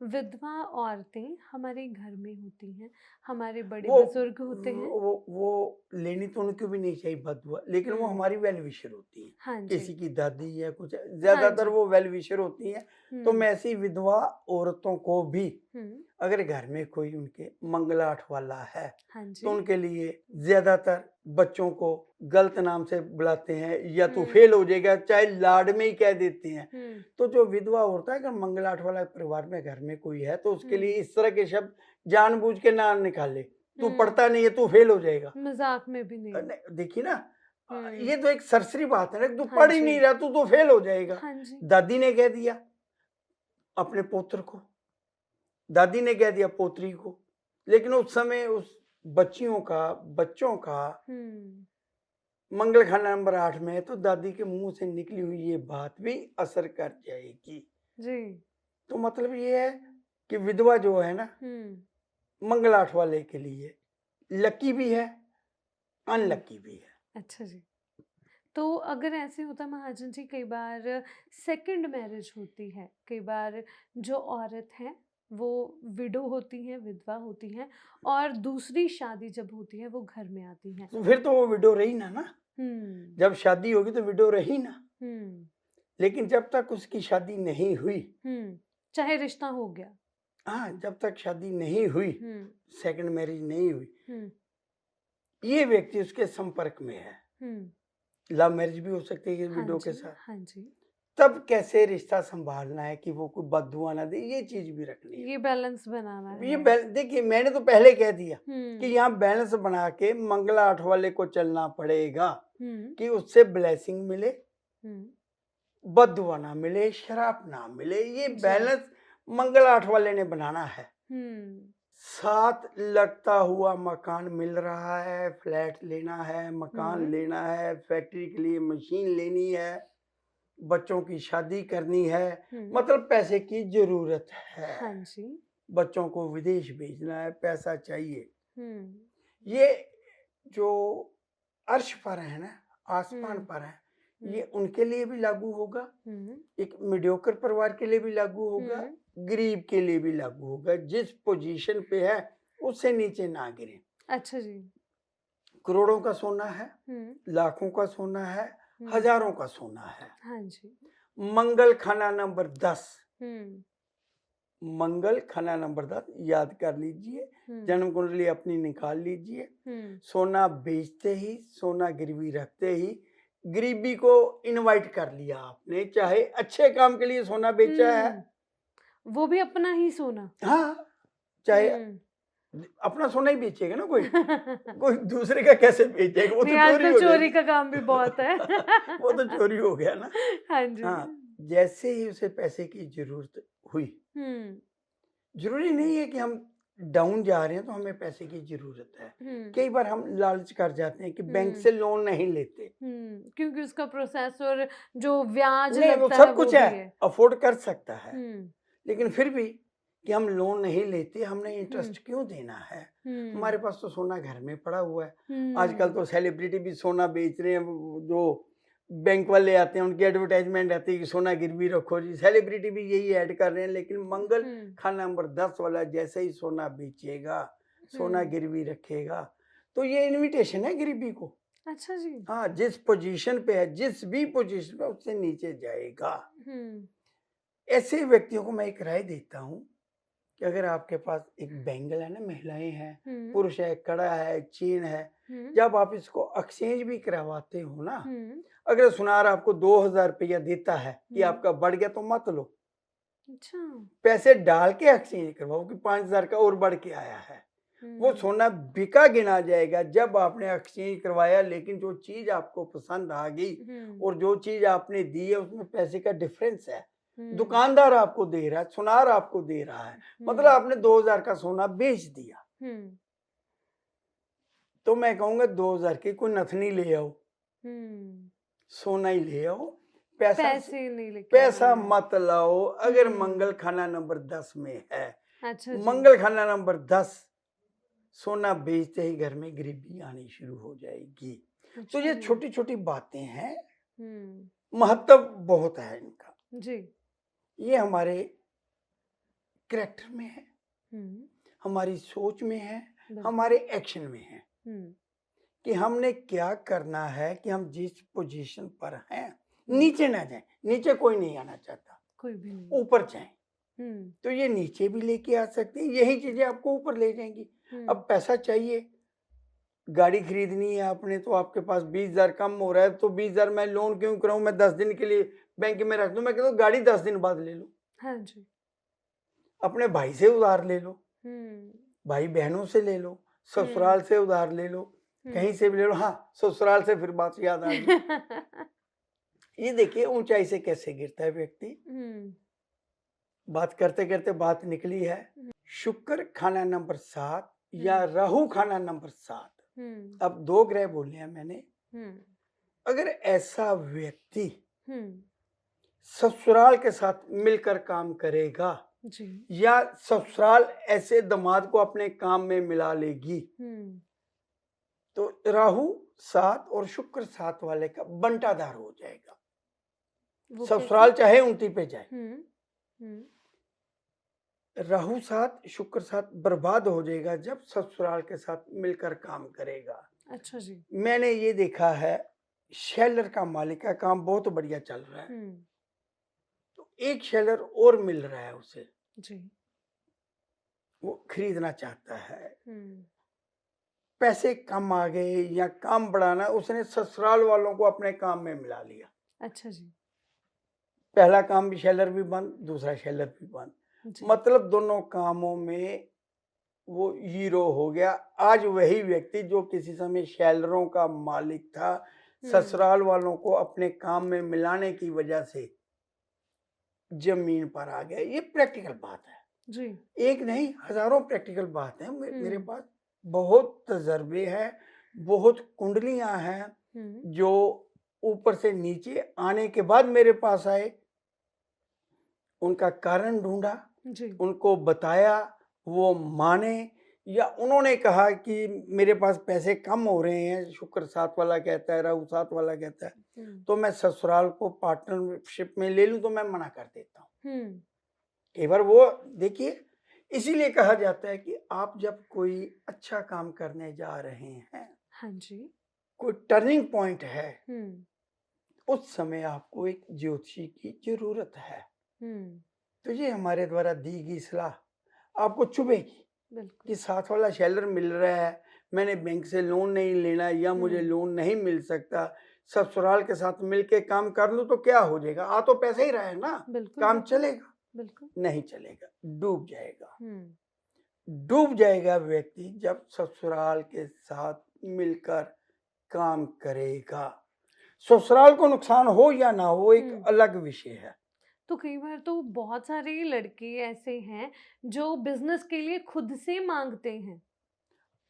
विधवा औरतें हमारे घर में होती हैं, हमारे वो बड़े-बुज़ुर्ग होते हैं। वो लेनी तो उनको भी नहीं चाहिए बददुआ, लेकिन वो हुँ, हमारी वेल विशर होती हैं। हाँ जी, किसी की दादी या कुछ, हाँ ज़्यादातर जी। वो वेल विशर होती हैं। तो हुँ, मैं ऐसी विधवा औरतों को भी, हुँ, अगर घर में कोई उनके मंगल 8 वाला है, हाँ तो जी। उनके लिए ज़्यादातर बच्चों को गलत नाम से बुलाते हैं, या तू फेल हुँ, हो जाएगा, चाहे लाड में ही कह देते हैं। हुँ, तो जो विधवा औरत है, अगर मंगल 8 वाला परिवार में घर में कोई है, तो उसके लिए हुँ, इस तरह के शब्द जानबूझ के ना निकाले। तू हुँ, पढ़ता नहीं है, तू फेल हो जाएगा। मज़ाक में भी नहीं। नहीं, देखिए ना, हुँ, ये तो एक सरसरी बात है ना, तू हाँ पढ़ ही जी, नहीं रहा, तू तो फेल हो जाएगा। हाँ जी। दादी ने कह दिया अपने पोत्र को, दादी ने कह दिया पोत्री को, लेकिन उस समय उस बच्चों का हुँ, मंगल खाना नंबर 8 में है, तो दादी के मुंह से निकली हुई ये बात भी असर कर जाएगी। जी। तो मतलब ये है, कि विधवा जो है ना, मंगल 8 वाले के लिए लकी भी है, अनलकी भी है। अच्छा जी। तो अगर ऐसे होता है महाजन जी, कई बार सेकंड मैरिज होती है, कई बार जो औरत है वो विडो होती है, विधवा होती है, और दूसरी शादी जब होती है वो घर में आती है। तो फिर तो वो विडो रही ना। हम्म। जब शादी होगी तो विडो रही ना। हम्म। लेकिन जब तक उसकी शादी नहीं हुई, चाहे रिश्ता हो गया। हाँ, जब तक शादी नहीं हुई, सेकंड मैरिज नहीं हुई, ये व्यक्ति उसके संपर्क में है, लव मैरिज भी हो सकती है हाँ विडो के जी, साथ, हाँ जी। तब कैसे रिश्ता संभालना है कि वो कोई बददुआ ना दे, ये चीज भी रखनी है। ये बैलेंस बनाना ये है। देखिए, मैंने तो पहले कह दिया कि हम्म। यहाँ बैलेंस बना के मंगला 8 वाले को चलना पड़ेगा हम्म। कि उससे ब्लेसिंग मिले, हम्म। बददुआ ना मिले, शराब ना मिले। ये जी। बैलेंस मंगल 8 वाले ने बनाना है। साथ लगता हुआ मकान मिल रहा है, फ्लैट लेना है, मकान लेना है, फैक्ट्री के लिए मशीन लेनी है, बच्चों की शादी करनी है, मतलब पैसे की जरूरत है। हाँ जी। बच्चों को विदेश भेजना है, पैसा चाहिए। ये जो अर्श पर है ना, आसमान पर है, ये उनके लिए भी लागू होगा, एक मीडियोकर परिवार के लिए भी लागू होगा, गरीब के लिए भी लागू होगा। जिस पोजीशन पे है उससे नीचे ना गिरे। अच्छा जी। करोड़ों का सोना है, लाखों का सोना है, हजारों का सोना है। हाँ जी। मंगल खाना नंबर 10, मंगल खाना नंबर 10 याद कर लीजिए, जन्म कुंडली अपनी निकाल लीजिए। सोना बेचते ही, सोना गिरवी रखते ही गरीबी को इनवाइट कर लिया आपने, चाहे अच्छे काम के लिए सोना बेचा है, वो भी अपना ही सोना। हाँ, चाहे अपना सोना ही बेचेगा ना कोई कोई दूसरे का कैसे बेचेगा? वो तो चोरी हो चोरी का काम भी बहुत है। वो तो चोरी हो गया ना। हाँ जी। हाँ, जैसे ही उसे पैसे की जरूरत हुई, जरूरी नहीं है कि हम डाउन जा रहे हैं तो हमें पैसे की जरूरत है। कई बार हम लालच कर जाते हैं कि बैंक से लोन नहीं लेते, क्योंकि उसका प्रोसेस और जो ब्याज नहीं, वो लगता सब है कुछ वो है, भी है। अफोर्ड कर सकता है, लेकिन फिर भी कि हम लोन नहीं लेते, हमने इंटरेस्ट क्यों देना है? हमारे पास तो सोना घर में पड़ा हुआ है। आजकल तो सेलिब्रिटी भी सोना बेच रहे हैं, जो बैंक वाले आते हैं उनकी एडवर्टाइजमेंट आती है कि सोना गिरवी रखो जी, सेलिब्रिटी भी यही ऐड कर रहे हैं। लेकिन मंगल खाना नंबर 10 वाला जैसे ही सोना बेचेगा, सोना गिरवी रखेगा, तो ये इनविटेशन है गरीबी को। अच्छा जी। हाँ, जिस पोजीशन पे है, जिस भी पोजीशन पे, उससे नीचे जाएगा। ऐसे व्यक्तियों को मैं एक राय देता हूँ कि अगर आपके पास एक बैंगल है ना, महिलाएं हैं, पुरुष है, कड़ा है, चेन है, जब आप इसको एक्सचेंज भी करवाते हो ना, अगर सुनार आपको 2000 रुपया देता है कि आपका बढ़ गया, तो मत लो। अच्छा। पैसे डाल के एक्सचेंज करवाओ कि 5000 का और बढ़ के आया है। वो सोना बिका गिना जाएगा जब आपने एक्सचेंज करवाया। लेकिन जो चीज आपको पसंद आ गई और जो चीज आपने दी है उसमें पैसे का डिफरेंस है, दुकानदार आपको दे रहा है, सुनार आपको दे रहा है, मतलब आपने 2000 का सोना बेच दिया, तो मैं कहूंगा 2000 की कोई नथनी ले आओ, सोना ही ले आओ, पैसे नहीं लेके पैसा मत लाओ। अगर मंगल खाना नंबर 10 में है, अच्छा मंगल खाना नंबर 10, सोना बेचते ही घर में गरीबी आनी शुरू हो जाएगी। तो ये छोटी छोटी बातें हैं, महत्व बहुत है इनका जी। ये हमारे कैरेक्टर में है, हमारी सोच में है, हमारे एक्शन में है कि हमने क्या करना है कि हम जिस पोजीशन पर हैं नीचे ना जाएं। नीचे कोई नहीं आना चाहता, कोई भी नहीं, ऊपर जाएं। तो ये नीचे भी लेके आ सकते हैं, यही चीजें आपको ऊपर ले जाएंगी। अब पैसा चाहिए, गाड़ी खरीदनी है आपने, तो आपके पास 20,000 कम हो रहा है, तो 20,000 मैं लोन क्यों कराऊं, मैं 10 दिन के लिए बैंक में रख दूं। मैं कहता हूं गाड़ी 10 दिन बाद ले लो। हाँ जी। अपने भाई से उधार ले लो, भाई बहनों से ले लो, ससुराल से उधार ले लो, कहीं से भी ले लो। हाँ, ससुराल से फिर बात याद आ गई। ये देखिए ऊंचाई से कैसे गिरता है व्यक्ति। बात करते करते बात निकली है, शुक्र खाना नंबर 7 या राहु खाना नंबर 7। अब 2 ग्रह बोले हैं मैंने। अगर ऐसा व्यक्ति ससुराल के साथ मिलकर काम करेगा, जी। या ससुराल ऐसे दामाद को अपने काम में मिला लेगी। तो राहु 7 और शुक्र 7 वाले का बंटाधार हो जाएगा। वो ससुराल कैसे? चाहे 29 पे जाए, हुँ। राहु 7 शुक्र 7 बर्बाद हो जाएगा जब ससुराल के साथ मिलकर काम करेगा। अच्छा जी। मैंने ये देखा है, शेलर का मालिक का काम बहुत बढ़िया चल रहा है, हुँ। तो एक शेलर और मिल रहा है उसे, जी। वो खरीदना चाहता है। हुँ। पैसे कम आ गए या काम बढ़ाना, उसने ससुराल वालों को अपने काम में मिला लिया। अच्छा जी। पहला काम भी शेलर भी बंद, दूसरा शेलर भी बंद, जी। मतलब दोनों कामों में वो हीरो हो गया। आज वही व्यक्ति जो किसी समय शेलरों का मालिक था, हुँ। ससुराल वालों को अपने काम में मिलाने की वजह से जमीन पर आ गया। ये प्रैक्टिकल बात है, जी। एक नहीं हजारों प्रैक्टिकल बात है। मेरे हुँ। पास बहुत तजर्बे हैं, बहुत कुंडलियां हैं हुँ। जो ऊपर से नीचे आने के बाद मेरे पास आए, उनका कारण ढूंढा, जी। उनको बताया, वो माने, या उन्होंने कहा कि मेरे पास पैसे कम हो रहे हैं, शुक्र 7 वाला कहता है, राहु 7 वाला कहता है, हुँ। तो मैं ससुराल को पार्टनरशिप में ले लूं, तो मैं मना कर देता हूँ। हुँ। कई बार वो देखिए, इसीलिए कहा जाता है कि आप जब कोई अच्छा काम करने जा रहे हैं, हाँ जी। कोई टर्निंग पॉइंट है, हुँ। उस समय आपको एक ज्योतिषी की जरूरत है। हुँ। तो ये हमारे द्वारा दी गई सलाह आपको चुभेगी बिल्कुल। कि साथ वाला शेलर मिल रहा है, मैंने बैंक से लोन नहीं लेना या मुझे हुँ। लोन नहीं मिल सकता, ससुराल के साथ मिलके काम कर लूं तो क्या हो जाएगा, आ तो पैसा ही रहा है ना, बिल्कुल, काम बिल्कुल, चलेगा? बिल्कुल। नहीं चलेगा, डूब जाएगा। हुँ। डूब जाएगा व्यक्ति जब ससुराल के साथ मिलकर काम करेगा। ससुराल को नुकसान हो या ना हो, एक हुँ। अलग विषय है। तो कई बार तो बहुत सारे लड़के ऐसे हैं जो बिज़नेस के लिए खुद से माँगते हैं।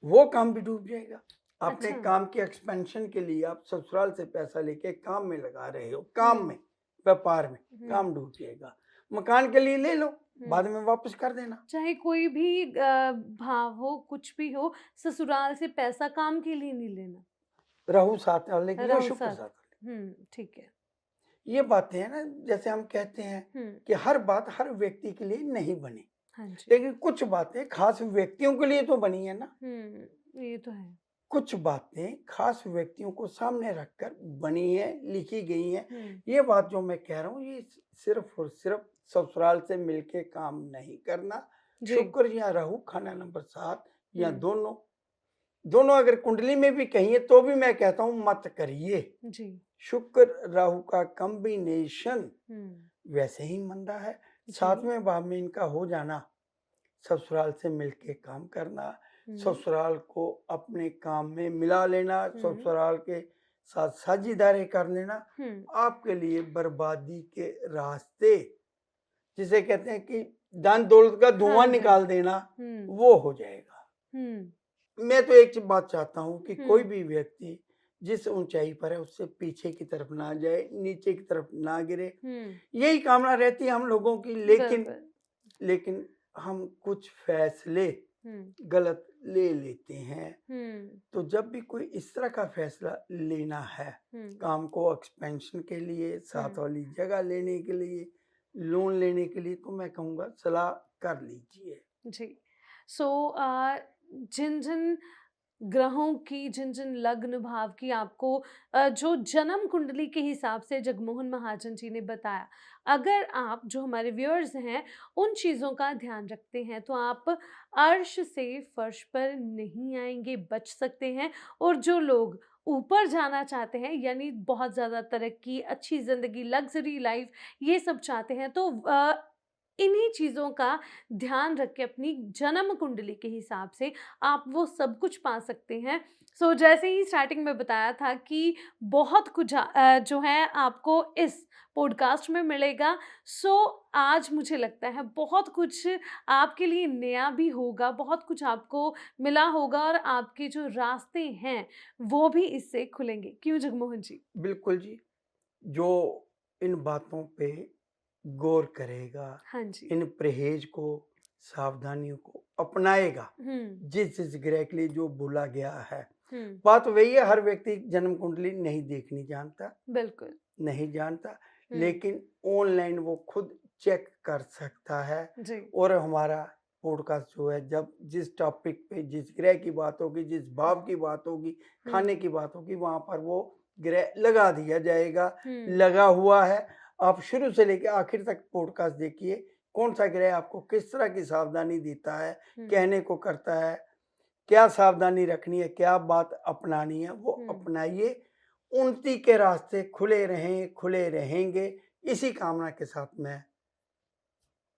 वो काम भी डूब जाएगा। अपने अच्छा। काम के एक्सपेंशन के लिए आप ससुराल से पैसा लेके काम में लगा रहे हो, काम हुँ। में, व्यापार में, हुँ। काम डूब जाएगा। मकान के लिए ले लो, हुँ। बाद में वापस कर देना। चाहे कोई भी भाव हो, कुछ भी हो, ससुराल से पैसा काम के लिए नहीं लेना। राहु साथ वाले के लिए और राहु शुक्र साथ साथ। वाले। ठीक है। ये बातें हैं ना, जैसे हम कहते हैं हुँ। कि हर बात हर व्यक्ति के लिए नहीं बनी, हाँ जी। लेकिन कुछ बातें खास व्यक्तियों के लिए तो बनी है ना। ये तो है। कुछ बातें खास व्यक्तियों को सामने रखकर बनी है, लिखी गई हैं। हुँ। ये बात जो मैं कह रहा हूँ, ये सिर्फ और सिर्फ ससुराल से मिलके काम नहीं करना। जी। शुक्र या राहु खाना नंबर 7 या हुँ। दोनों, दोनों अगर कुंडली में भी कहिए तो भी मैं कहता हूँ मत करिए। जी। शुक्र राहु का कॉम्बिनेशन हुँ। वैसे ही मंदा है। जी। 7वें भाव में इनका हो जाना, ससुराल से मिलके काम करना, हुँ। ससुराल को अपने काम में मिला लेना, हुँ। ससुराल के साथ साझेदारी कर लेना, हुँ। आपके लिए बर्बादी के रास्ते, जिसे कहते हैं कि धन दौलत का धुआं हाँ जी। निकाल देना, हुँ। वो हो जाएगा। हुँ। मैं तो एक बात चाहता हूँ कि कोई हुँ। भी व्यक्ति जिस ऊंचाई पर है उससे पीछे की तरफ ना जाए, नीचे की तरफ ना गिरे। हुँ। यही कामना रहती है हम लोगों की, लेकिन बिल्कुल। लेकिन हम कुछ फैसले हुँ। गलत ले लेते हैं। हुँ। तो जब भी कोई इस तरह का फैसला लेना है, हुँ। काम को एक्सपेंशन के लिए, साथ हुँ। वाली जगह लेने के लिए, लोन लेने के लिए, तो मैं कहूँगा सलाह कर लीजिए। जी। सो जिन-जिन ग्रहों की, जिन-जिन लग्न भाव की आपको जो जन्म कुंडली के हिसाब से जगमोहन महाजन जी ने बताया, अगर आप जो हमारे व्यूअर्स हैं, उन चीज़ों का ध्यान रखते हैं, तो आप अर्श से फर्श पर नहीं आएँगे, बच सकते हैं। और जो लोग ऊपर जाना चाहते हैं, यानी बहुत ज़्यादा तरक्की, अच्छी ज़िंदगी, लग्ज़री लाइफ़, ये सब चाहते हैं, तो इन्हीं चीज़ों का ध्यान रख के अपनी जन्म कुंडली के हिसाब से आप वो सब कुछ पा सकते हैं। सो जैसे ही स्टार्टिंग में बताया था कि बहुत कुछ जो है आपको इस पॉडकास्ट में मिलेगा। सो आज मुझे लगता है बहुत कुछ आपके लिए नया भी होगा, बहुत कुछ आपको मिला होगा और आपके जो रास्ते हैं वो भी इससे खुलेंगे। क्यों जगमोहन जी? बिल्कुल जी, जो इन बातों पे गौर करेगा, हाँ जी। इन परहेज को, सावधानियों को अपनाएगा, जिस ग्रह के लिए जो बोला गया है। बात वही है, हर व्यक्ति जन्म कुंडली नहीं देखनी जानता, बिल्कुल। नहीं जानता, हुँ, लेकिन ऑनलाइन वो खुद चेक कर सकता है। जी। और हमारा पॉडकास्ट जो है, जब जिस टॉपिक पे जिस ग्रह की बात होगी, जिस भाव की बात होगी, हुँ, खाने की बात होगी, वहाँ पर वो ग्रह लगा दिया जाएगा। हुँ, लगा हुआ है। आप शुरू से लेकर आखिर तक पॉडकास्ट देखिए, कौन सा ग्रह आपको किस तरह की सावधानी देता है, हुँ, कहने को करता है, क्या सावधानी रखनी है, क्या बात अपनानी है, वो हुँ। अपनाइए। उन्नति के रास्ते खुले रहें, खुले रहेंगे। इसी कामना के साथ मैं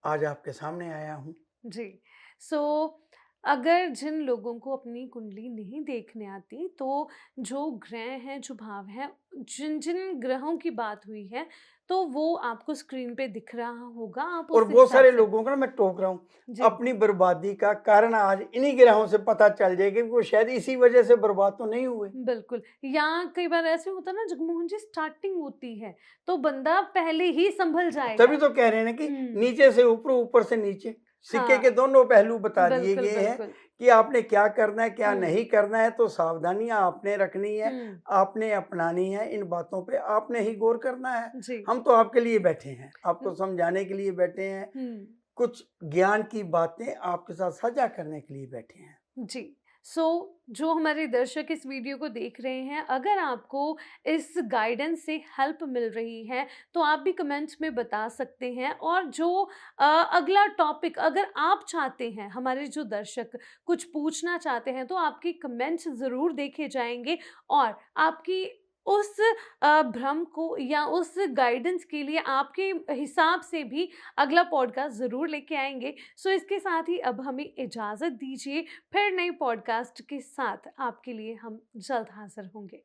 आज आपके सामने आया हूँ। जी। सो अगर जिन लोगों को अपनी कुंडली नहीं देखने आती, तो जो ग्रह हैं, जो भाव हैं, जिन-जिन ग्रहों की बात हुई है, तो वो आपको स्क्रीन पे दिख रहा होगा, आप और उस बहुत हिसाब सारे से लोगों को ना मैं टोक रहा हूँ, जी। अपनी बर्बादी का कारण आज इन्हीं ग्रहों से पता चल जाएगा कि वो शायद इसी वजह से बर्बाद तो नहीं हुए। बिल्कुल, या कई बार ऐसे होता है ना, जगमोहन जी, स्टार्टिंग होती है, तो बंदा पहले ही सँभल तभी जाएगा। तो कह रहे हैं ना कि हुँ, नीचे से ऊपर, ऊपर से नीचे। सिक्के के हाँ, दोनों पहलू बता दिए बिल्कुल, गए हैं बिल्कुल। कि आपने क्या करना है, क्या हुँ, नहीं करना है। तो सावधानियां आपने रखनी है, हुँ, आपने अपनानी है, इन बातों पे आपने ही गौर करना है। जी। हम तो आपके लिए बैठे हैं, हुँ, आपको समझाने के लिए बैठे हैं, हुँ। कुछ ज्ञान की बातें आपके साथ साझा करने के लिए बैठे हैं। जी। सो जो हमारे दर्शक इस वीडियो को देख रहे हैं, अगर आपको इस गाइडेंस से हेल्प मिल रही है, तो आप भी कमेंट्स में बता सकते हैं। और जो अगला टॉपिक अगर आप चाहते हैं, हमारे जो दर्शक कुछ पूछना चाहते हैं, तो आपके कमेंट्स ज़रूर देखे जाएँगे और आपकी उस भ्रम को या उस गाइडेंस के लिए आपके हिसाब से भी अगला पॉडकास्ट ज़रूर लेके आएँगे। सो इसके साथ ही अब हमें इजाज़त दीजिए। फिर नए पॉडकास्ट के साथ आपके लिए हम जल्द हाज़िर होंगे।